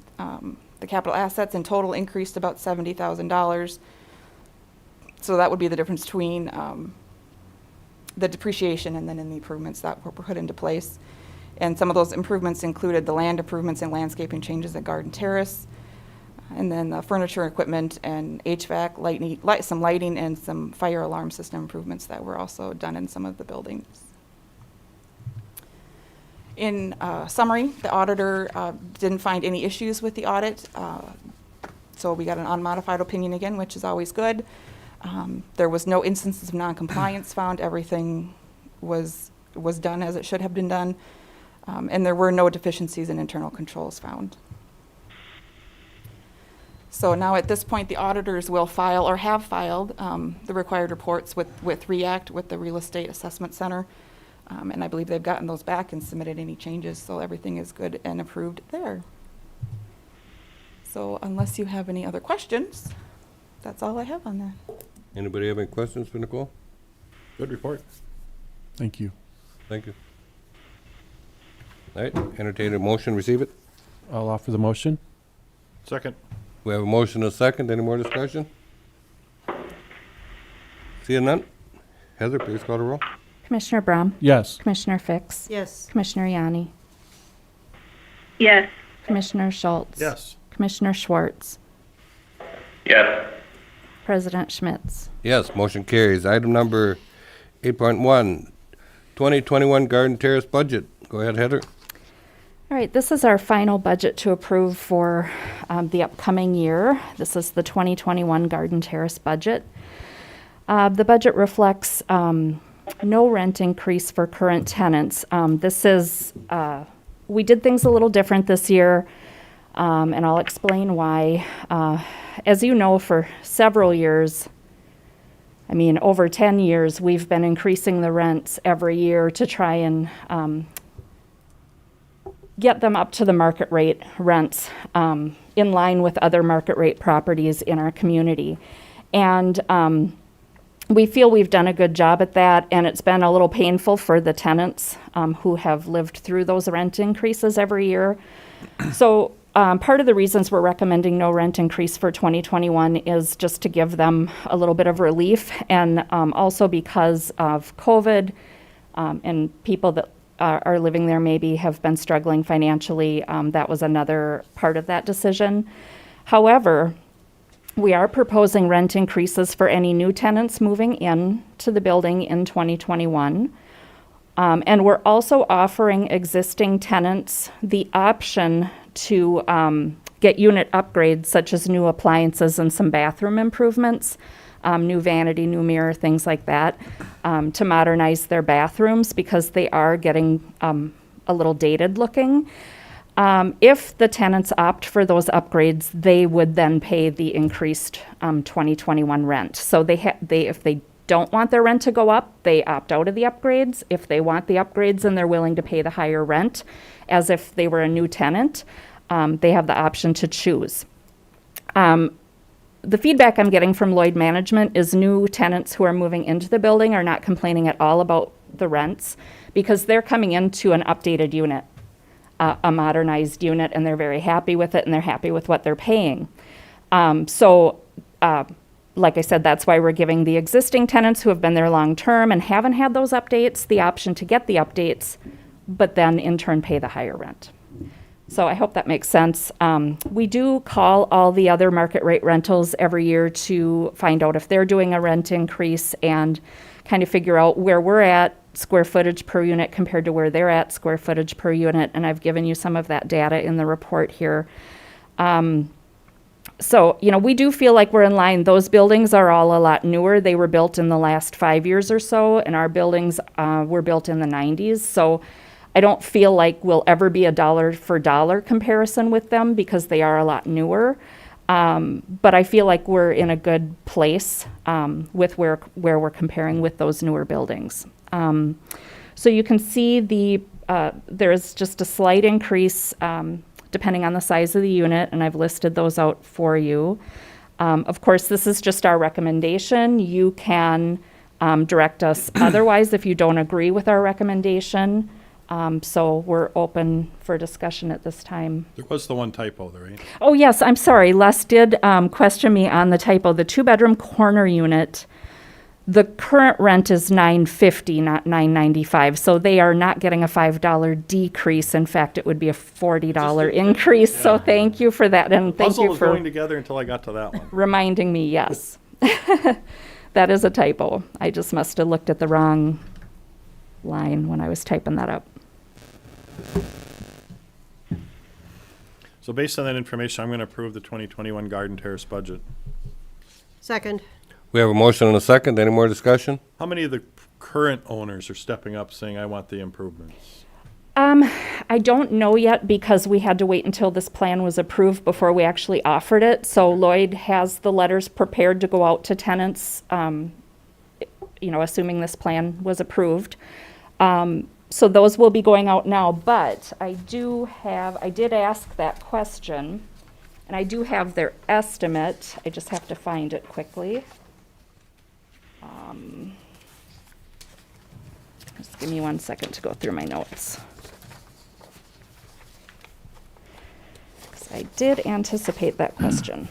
in total increased about $70,000. So that would be the difference between the depreciation and then in the improvements that were put into place. And some of those improvements included the land improvements and landscaping changes at Garden Terrace, and then the furniture, equipment, and HVAC, some lighting, and some fire alarm system improvements that were also done in some of the buildings. In summary, the auditor didn't find any issues with the audit, so we got an unmodified opinion again, which is always good. There was no instances of non-compliance found. Everything was done as it should have been done, and there were no deficiencies in internal controls found. So now at this point, the auditors will file or have filed the required reports with REACT, with the Real Estate Assessment Center. And I believe they've gotten those back and submitted any changes, so everything is good and approved there. So unless you have any other questions, that's all I have on that. Anybody have any questions for Nicole? Good report. Thank you. Thank you. All right, entertain a motion, receive it. I'll offer the motion. Second. We have a motion and a second. Any more discussion? Seeing none? Heather, please call the roll. Commissioner Brum? Yes. Commissioner Fix? Yes. Commissioner Yanni? Yes. Commissioner Schultz? Yes. Commissioner Schwartz? Yes. President Schmitz? Yes, motion carries. Item number 8.1, 2021 Garden Terrace budget. Go ahead, Heather. All right, this is our final budget to approve for the upcoming year. This is the 2021 Garden Terrace budget. The budget reflects no rent increase for current tenants. We did things a little different this year, and I'll explain why. As you know, for several years, I mean, over 10 years, we've been increasing the rents every year to try and get them up to the market rate rents in line with other market rate properties in our community. And we feel we've done a good job at that, and it's been a little painful for the tenants who have lived through those rent increases every year. So part of the reasons we're recommending no rent increase for 2021 is just to give them a little bit of relief, and also because of COVID and people that are living there maybe have been struggling financially. That was another part of that decision. However, we are proposing rent increases for any new tenants moving in to the building in 2021. And we're also offering existing tenants the option to get unit upgrades, such as new appliances and some bathroom improvements, new vanity, new mirror, things like that, to modernize their bathrooms because they are getting a little dated looking. If the tenants opt for those upgrades, they would then pay the increased 2021 rent. So if they don't want their rent to go up, they opt out of the upgrades. If they want the upgrades and they're willing to pay the higher rent, as if they were a new tenant, they have the option to choose. the feedback I'm getting from Lloyd Management is new tenants who are moving into the building are not complaining at all about the rents because they're coming into an updated unit, a modernized unit, and they're very happy with it and they're happy with what they're paying. Like I said, that's why we're giving the existing tenants who have been there long-term and haven't had those updates the option to get the updates, but then in turn pay the higher rent. So I hope that makes sense. We do call all the other market rate rentals every year to find out if they're doing a rent increase and kind of figure out where we're at square footage per unit compared to where they're at square footage per unit. And I've given you some of that data in the report here. So, we do feel like we're in line. Those buildings are all a lot newer. They were built in the last 5 years or so, and our buildings were built in the 90s. So I don't feel like we'll ever be a dollar for dollar comparison with them because they are a lot newer. But I feel like we're in a good place with where we're comparing with those newer buildings. So you can see there's just a slight increase depending on the size of the unit, and I've listed those out for you. Of course, this is just our recommendation. You can direct us otherwise if you don't agree with our recommendation. So we're open for discussion at this time. There was the one typo there, right? Oh, yes, I'm sorry. Les did question me on the typo. The two-bedroom corner unit, the current rent is $950, not $995. So they are not getting a $5 decrease. In fact, it would be a $40 increase. Yeah. So thank you for that. And thank Puzzle you was for going together until I got to that one. reminding me, yes. That is a typo. I just must have looked at the wrong line when I was typing that up. So based on that information, I'm going to approve the 2021 Garden Terrace budget. Second. We have a motion and a second. Any more discussion? How many of the current owners are stepping up saying, I want the improvements? I don't know yet because we had to wait until this plan was approved before we actually offered it. So Lloyd has the letters prepared to go out to tenants, assuming this plan was approved. So those will be going out now, but I did ask that question, and I do have their estimate. I just have to find it quickly. Just give me 1 second to go through my notes. 'Cause I did anticipate that question.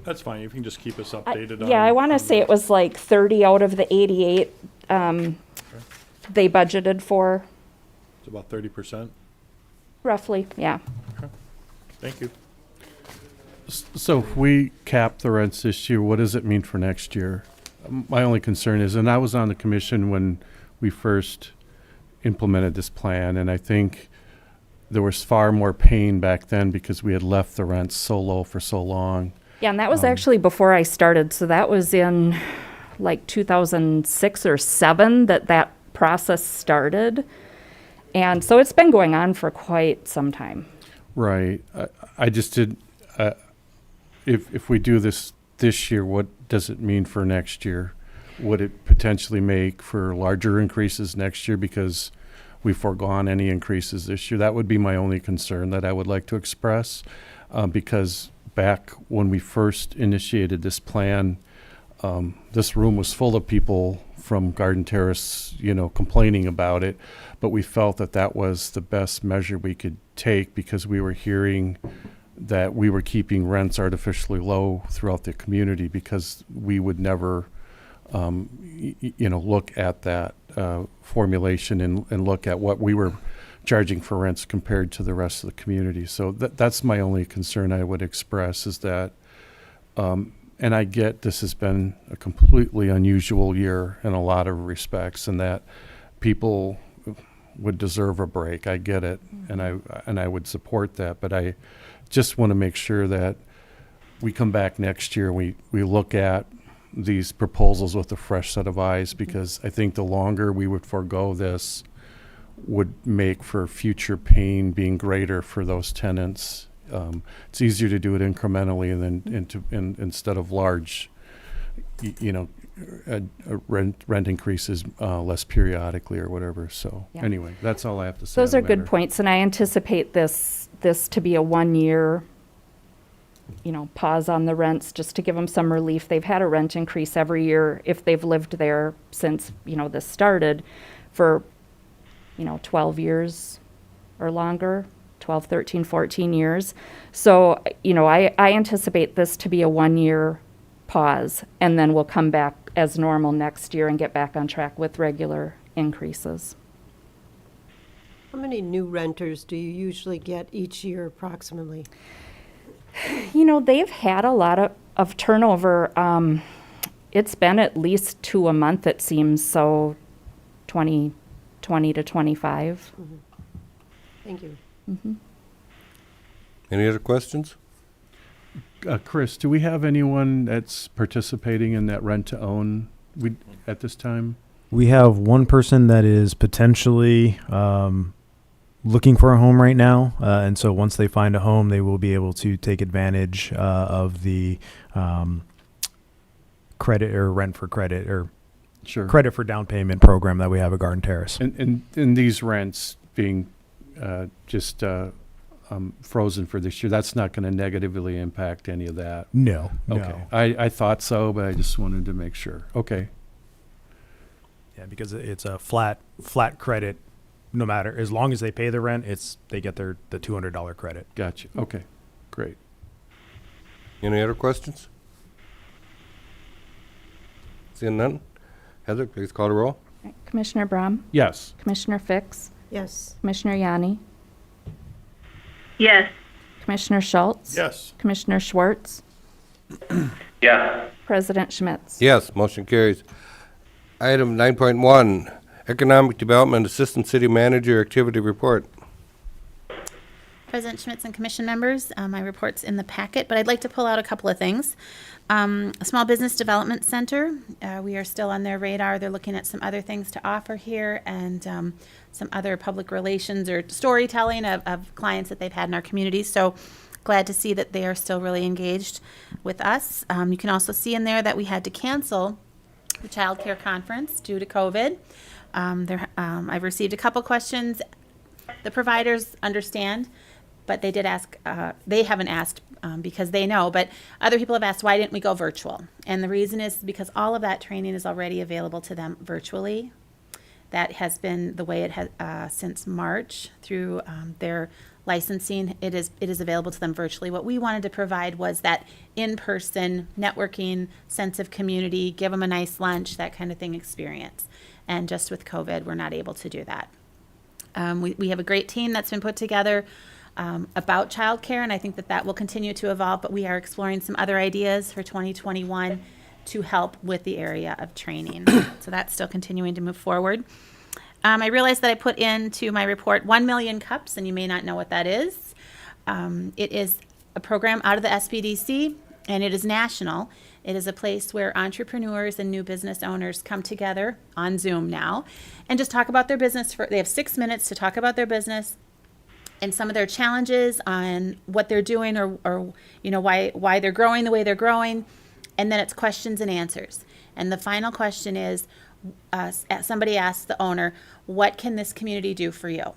That's fine. You can just keep us updated on. Yeah, I want to say it was like 30 out of the 88 they budgeted for. It's about 30%. Roughly, yeah. Okay. Thank you. So if we cap the rents this year, what does it mean for next year? My only concern is, and I was on the commission when we first implemented this plan, and I think there was far more pain back then because we had left the rents so low for so long. Yeah, and that was actually before I started, so that was in like 2006 or 7 that process started. And so it's been going on for quite some time. Right. I just did, if we do this year, what does it mean for next year? Would it potentially make for larger increases next year because we've foregone any increases this year? That would be my only concern that I would like to express, because back when we first initiated this plan, this room was full of people from Garden Terrace, complaining about it, but we felt that was the best measure we could take because we were hearing that we were keeping rents artificially low throughout the community because we would never, look at that formulation and look at what we were charging for rents compared to the rest of the community. So that's my only concern I would express is that, and I get this has been a completely unusual year in a lot of respects and that people would deserve a break. I get it. Mm-hmm. and I would support that, but I just want to make sure that we come back next year, we look at these proposals with a fresh set of eyes because I think the longer we would forego this, would make for future pain being greater for those tenants. It's easier to do it incrementally and instead of large, rent increases less periodically or whatever. So anyway, that's all I have to say. Those are good points, and I anticipate this this to be a 1-year, pause on the rents, just to give them some relief. They've had a rent increase every year if they've lived there since, this started for, 12 years or longer, 12, 13, 14 years. So, I anticipate this to be a 1-year pause, and then we'll come back as normal next year and get back on track with regular increases. How many new renters do you usually get each year approximately? They've had a lot of turnover. It's been at least 2 a month, it seems, so 20 to 25. Thank you. Any other questions? Chris, do we have anyone that's participating in that rent-to-own at this time? We have one person that is potentially looking for a home right now, and so once they find a home, they will be able to take advantage of the credit or rent for credit or Sure. credit for down payment program that we have at Garden Terrace. And these rents being just frozen for this year, that's not going to negatively impact any of that? No, Okay. no. I thought so, but I just wanted to make sure. Okay. Yeah, because it's a flat credit. No matter, as long as they pay the rent, they get the $200 credit. Gotcha. Okay. Great. Any other questions? Seeing none? Heather, please call the roll. Commissioner Braun, Yes. Commissioner Fix, Yes. Commissioner Yanni, Yes. Commissioner Schultz. Yes. Commissioner Schwartz, Yes. President Schmitz. Yes, motion carries. Item 9.1, Economic Development Assistant City Manager Activity Report. President Schmitz and commission members, my report's in the packet, but I'd like to pull out a couple of things. A Small Business Development Center, we are still on their radar. They're looking at some other things to offer here and some other public relations or storytelling of clients that they've had in our community. So glad to see that they are still really engaged with us. You can also see in there that we had to cancel the child care conference due to COVID. I've received a couple questions. The providers understand, but they did ask, they haven't asked because they know, but other people have asked, why didn't we go virtual? And the reason is because all of that training is already available to them virtually. That has been the way it has since March through their licensing. It is available to them virtually. What we wanted to provide was that in-person networking, sense of community, give them a nice lunch, that kind of thing experience. And just with COVID, we're not able to do that. We have a great team that's been put together about childcare, and I think that will continue to evolve, but we are exploring some other ideas for 2021 to help with the area of training. So that's still continuing to move forward. I realized that I put into my report 1 million cups, and you may not know what that is. It is a program out of the SBDC, and it is national. It is a place where entrepreneurs and new business owners come together on Zoom now and just talk about their business. They have 6 minutes to talk about their business and some of their challenges on what they're doing or why they're growing the way they're growing. And then it's questions and answers. And the final question is, somebody asks the owner, what can this community do for you?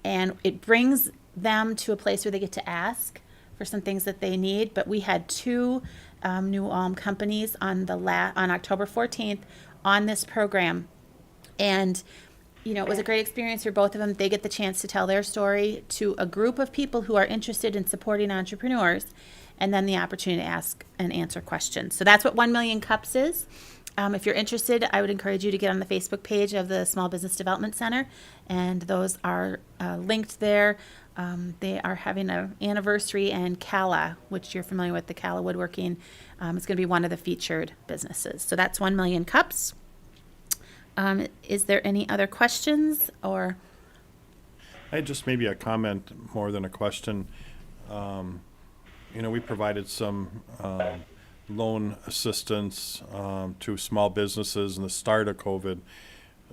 And it brings them to a place where they get to ask for some things that they need. But we had 2 new companies on October 14th on this program. And it was a great experience for both of them. They get the chance to tell their story to a group of people who are interested in supporting entrepreneurs, and then the opportunity to ask and answer questions. So that's what 1 Million Cups is. If you're interested, I would encourage you to get on the Facebook page of the Small Business Development Center, and those are linked there. They are having an anniversary, and Cala, which you're familiar with, the Cala Woodworking, is going to be one of the featured businesses. So that's 1 Million Cups. Is there any other questions or? I had just maybe a comment more than a question. We provided some loan assistance to small businesses in the start of COVID,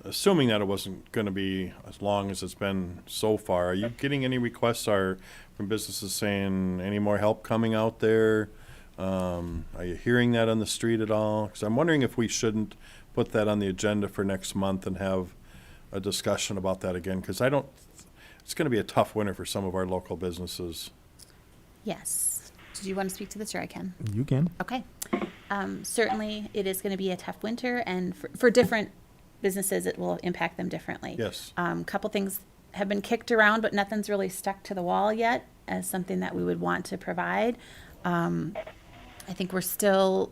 assuming that it wasn't going to be as long as it's been so far. Are you getting any requests from businesses saying any more help coming out there? Are you hearing that on the street at all? Because I'm wondering if we shouldn't put that on the agenda for next month and have a discussion about that again, because I it's going to be a tough winter for some of our local businesses. Yes. Do you want to speak to this, or I can? You can. Okay. Certainly, it is going to be a tough winter, and for different businesses, it will impact them differently. Yes. Couple things have been kicked around, but nothing's really stuck to the wall yet as something that we would want to provide. I think we're still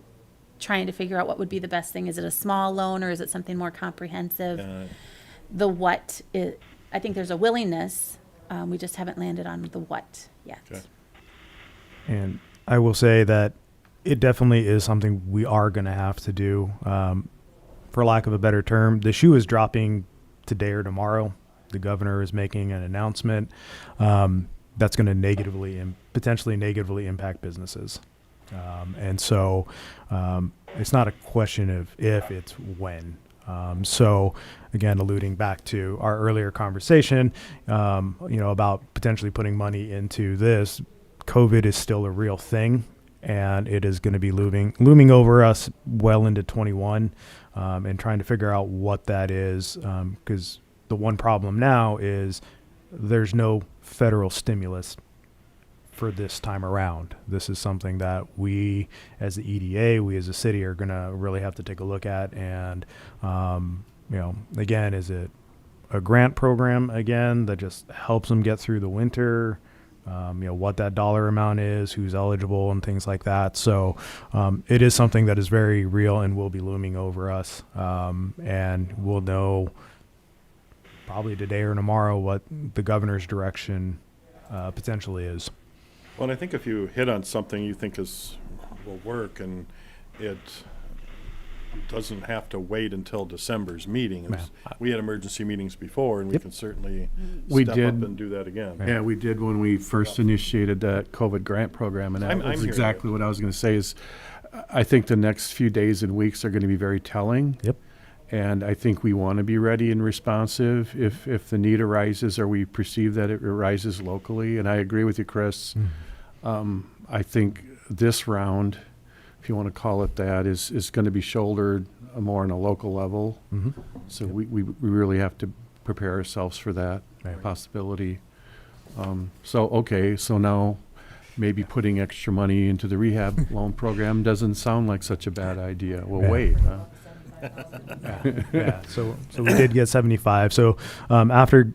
trying to figure out what would be the best thing. Is it a small loan, or is it something more comprehensive? I think there's a willingness. We just haven't landed on the what yet. Okay. And I will say that it definitely is something we are going to have to do. For lack of a better term, the shoe is dropping today or tomorrow. The governor is making an announcement that's going to potentially negatively impact businesses. And so it's not a question of if, it's when. So again, alluding back to our earlier conversation, about potentially putting money into this, COVID is still a real thing, and it is going to be looming over us well into 21, and trying to figure out what that is, because the one problem now is there's no federal stimulus for this time around. This is something that we as the EDA, we as a city are going to really have to take a look at. And, again, is it a grant program again that just helps them get through the winter? What that dollar amount is, who's eligible, and things like that. So it is something that is very real and will be looming over us. And we'll know probably today or tomorrow what the governor's direction potentially is. Well, and I think if you hit on something you think will work, and it doesn't have to wait until December's meeting. We had emergency meetings before, and we can certainly step up and do that again. Yeah, we did when we first initiated that COVID grant program, and that I'm was hearing exactly you. what I was going to say is I think the next few days and weeks are going to be very telling. Yep. And I think we want to be ready and responsive if the need arises, or we perceive that it arises locally. And I agree with you, Chris. I think this round, if you want to call it that, is going to be shouldered more on a local level. Mm-hmm. So we really have to prepare ourselves for that Right. possibility. So now maybe putting extra money into the rehab loan program doesn't sound like such a bad idea. Well, Yeah. wait, huh? Yeah. So we did get 75. So after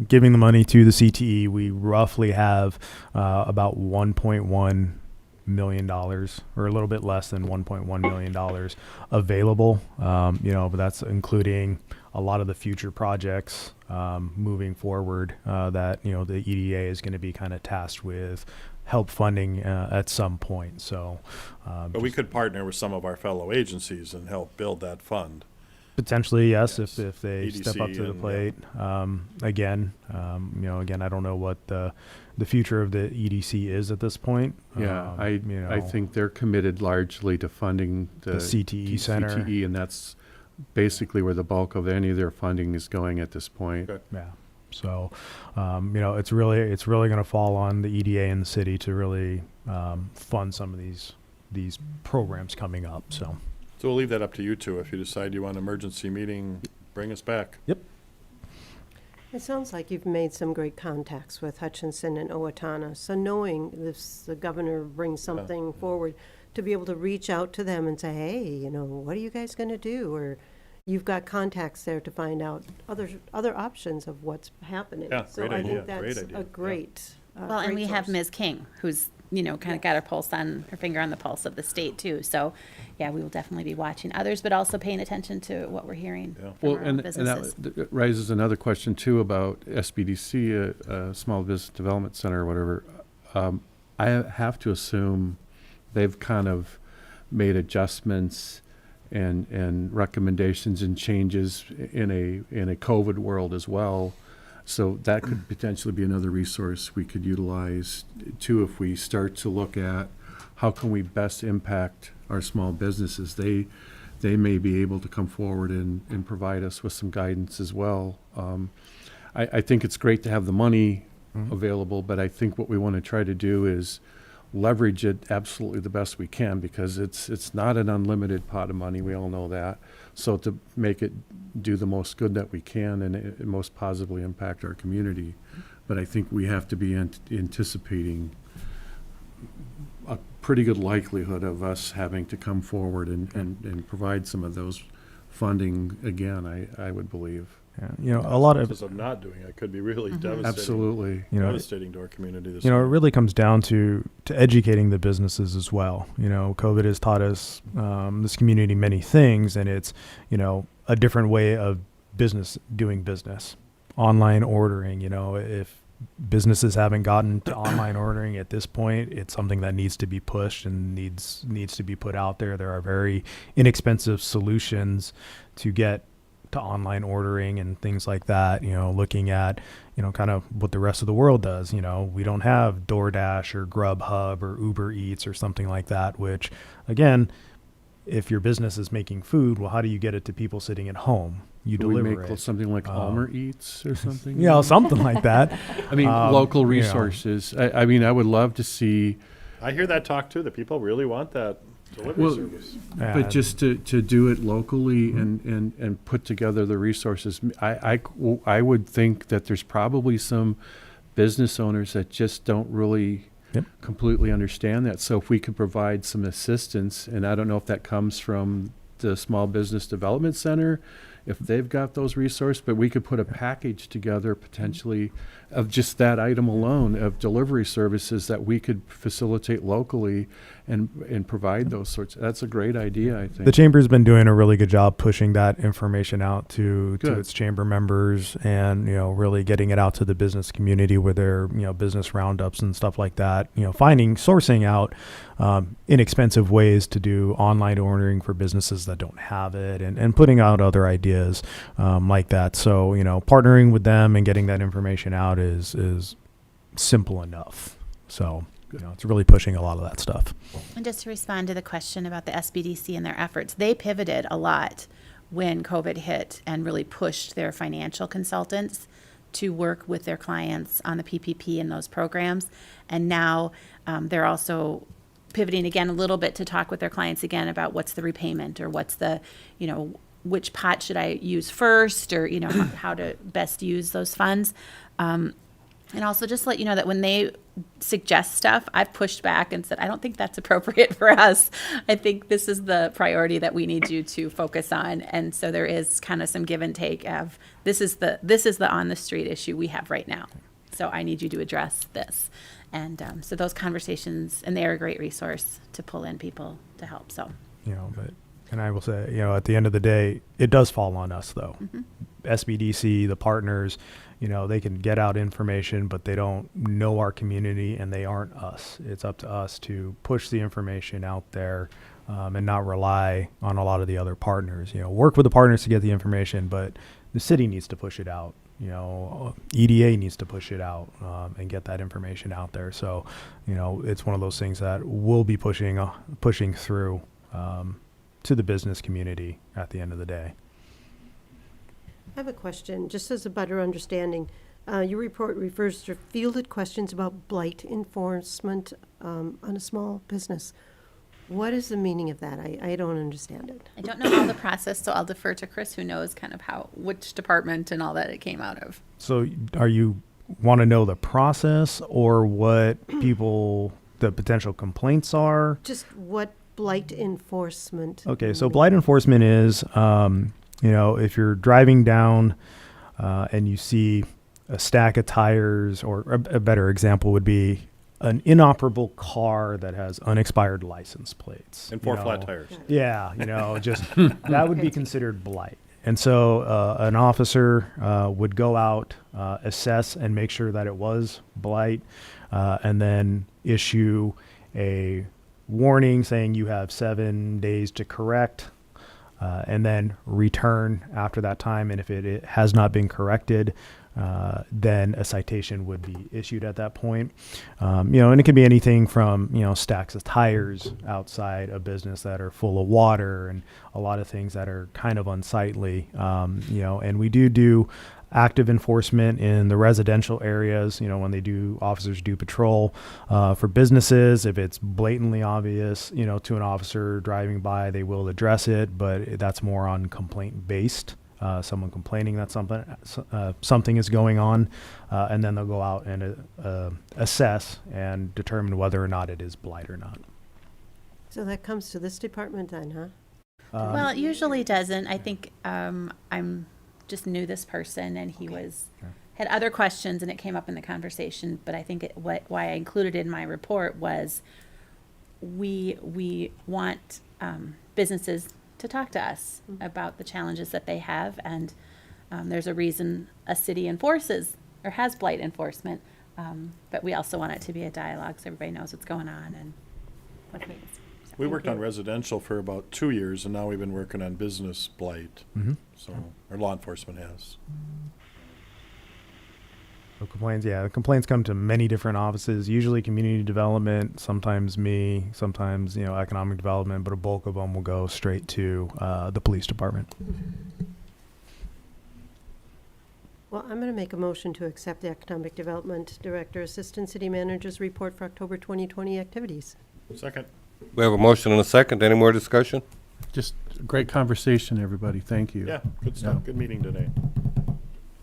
giving the money to the CTE, we roughly have about $1.1 million, or a little bit less than $1.1 million available. But that's including a lot of the future projects moving forward that the EDA is going to be kind of tasked with help funding at some point. So, But we could partner with some of our fellow agencies and help build that fund. potentially, yes, Yes. if they EDC step up to the and, plate. Again, I don't know what the future of the EDC is at this point. Yeah, I think they're committed largely to funding the CTE center. CTE, and that's basically where the bulk of any of their funding is going at this point. Okay. Yeah. So, it's really going to fall on the EDA and the city to really fund some of these programs coming up. So So we'll leave that up to you two. If you decide you want an emergency meeting, bring us back. Yep. It sounds like you've made some great contacts with Hutchinson and Owatonna. So knowing this, the governor brings something forward, to be able to reach out to them and say, hey, what are you guys going to do? Or you've got contacts there to find out other options of what's happening. Yeah, So great I idea, think great that's idea, a yeah. great. Well, and great we have source. Ms. King, who's, kind of got her finger on the pulse of the state too. So, yeah, we will definitely be watching others, but also paying attention to what we're hearing Yeah. from Well, our own and businesses. that raises another question too about SBDC, Small Business Development Center or whatever. I have to assume they've kind of made adjustments and recommendations and changes in a COVID world as well. So that could potentially be another resource we could utilize too, if we start to look at how can we best impact our small businesses. They may be able to come forward and provide us with some guidance as well. I think it's great to have the money available, but I think what we want to try to do is leverage it absolutely the best we can, because it's not an unlimited pot of money. We all know that. So to make it do the most good that we can and it most positively impact our community. But I think we have to be anticipating a pretty good likelihood of us having to come forward and provide some of those funding again, I would believe. Yeah, you know, a lot of Because of not doing it could be really devastating. Absolutely. you know, Devastating to our community. This you know, it year. really comes down to educating the businesses as well. You know, COVID has taught us this community many things, and it's, you know, a different way of doing business, online ordering. You know, if businesses haven't gotten to online ordering at this point, it's something that needs to be pushed and needs to be put out there. There are very inexpensive solutions to get to online ordering and things like that. You know, looking at, you know, kind of what the rest of the world does. You know, we don't have DoorDash or Grubhub or Uber Eats or something like that, which, again, if your business is making food, well, how do you get it to people sitting at home? You Do we deliver make it. something like Almer Eats or something? You know, something like that. I mean, local you know. resources. I mean, I would love to see, I hear that talk too, that people really want that delivery Well, service. but just to do it locally and put together the resources. I would think that there's probably some business owners that just don't really Yep. completely understand that. So if we could provide some assistance, and I don't know if that comes from the Small Business Development Center, if they've got those resources, but we could put a package together potentially of just that item alone of delivery services that we could facilitate locally and provide those sorts. That's a great idea, I think. The chamber's been doing a really good job pushing that information out to Good. its chamber members, and, you know, really getting it out to the business community with their, you know, business roundups and stuff like that. You know, sourcing out inexpensive ways to do online ordering for businesses that don't have it, and putting out other ideas like that. So, you know, partnering with them and getting that information out is simple enough. So, you know, it's really pushing a lot of that stuff. And just to respond to the question about the SBDC and their efforts, they pivoted a lot when COVID hit and really pushed their financial consultants to work with their clients on the PPP and those programs. And now they're also pivoting again a little bit to talk with their clients again about what's the repayment, or what's the, you know, which pot should I use first, or, you know, how to best use those funds. And also just let you know that when they suggest stuff, I've pushed back and said, I don't think that's appropriate for us. I think this is the priority that we need you to focus on. And so there is kind of some give and take of this is the on the street issue we have right now. So I need you to address this. And so those conversations, and they're a great resource to pull in people to help. So, You know, and I will say, you know, at the end of the day, it does fall on us, though. mm-hmm. SBDC, the partners, you know, they can get out information, but they don't know our community, and they aren't us. It's up to us to push the information out there, and not rely on a lot of the other partners. You know, work with the partners to get the information, but the city needs to push it out. You know, EDA needs to push it out and get that information out there. So, you know, it's one of those things that we'll be pushing through to the business community at the end of the day. I have a question, just as a better understanding. Your report refers to fielded questions about blight enforcement on a small business. What is the meaning of that? I don't understand it. I don't know all the process, so I'll defer to Chris, who knows kind of which department and all that it came out of. So are you want to know the process or what the potential complaints are? Just what blight enforcement? Okay, so blight enforcement is, you know, if you're driving down and you see a stack of tires, or a better example would be an inoperable car that has unexpired license plates. And 4 you flat know. tires. Yeah, you know, just that would be considered blight. And so an officer would go out, assess, and make sure that it was blight, and then issue a warning saying you have 7 days to correct, and then return after that time. And if it has not been corrected, then a citation would be issued at that point. And it could be anything from, stacks of tires outside a business that are full of water and a lot of things that are kind of unsightly, and we do active enforcement in the residential areas, when officers do patrol. For businesses, if it's blatantly obvious, to an officer driving by, they will address it, but that's more on complaint based. Someone complaining that something is going on, and then they'll go out and assess and determine whether or not it is blight or not. So that comes to this department then, huh? Well, it usually doesn't. I think I'm just knew this person, and he had other questions, and it came up in the conversation. But I think why I included it in my report was we want businesses to talk to us about the challenges that they have, and there's a reason a city enforces or has blight enforcement, but we also want it to be a dialogue so everybody knows what's going on and what needs. We worked on residential for about 2 years, and now we've been working on business blight. So our law enforcement has. So complaints come to many different offices, usually community development, sometimes me, sometimes, economic development, but a bulk of them will go straight to the police department. Well, I'm going to make a motion to accept the Economic Development Director, Assistant City Manager's report for October 2020 activities. Second. We have a motion and a second. Any more discussion? Just a great conversation, everybody. Thank you. Yeah, good stuff. Good meeting today.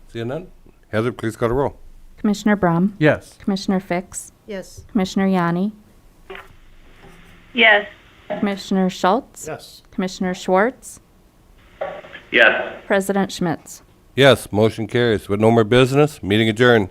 Seeing none? Heather, please call the roll. Commissioner Brum, Yes. Commissioner Fix, Yes. Commissioner Yanni, Yes. Commissioner Schultz, Yes. Commissioner Schwartz, Yes. President Schmitz. Yes, motion carries. With no more business, meeting adjourned.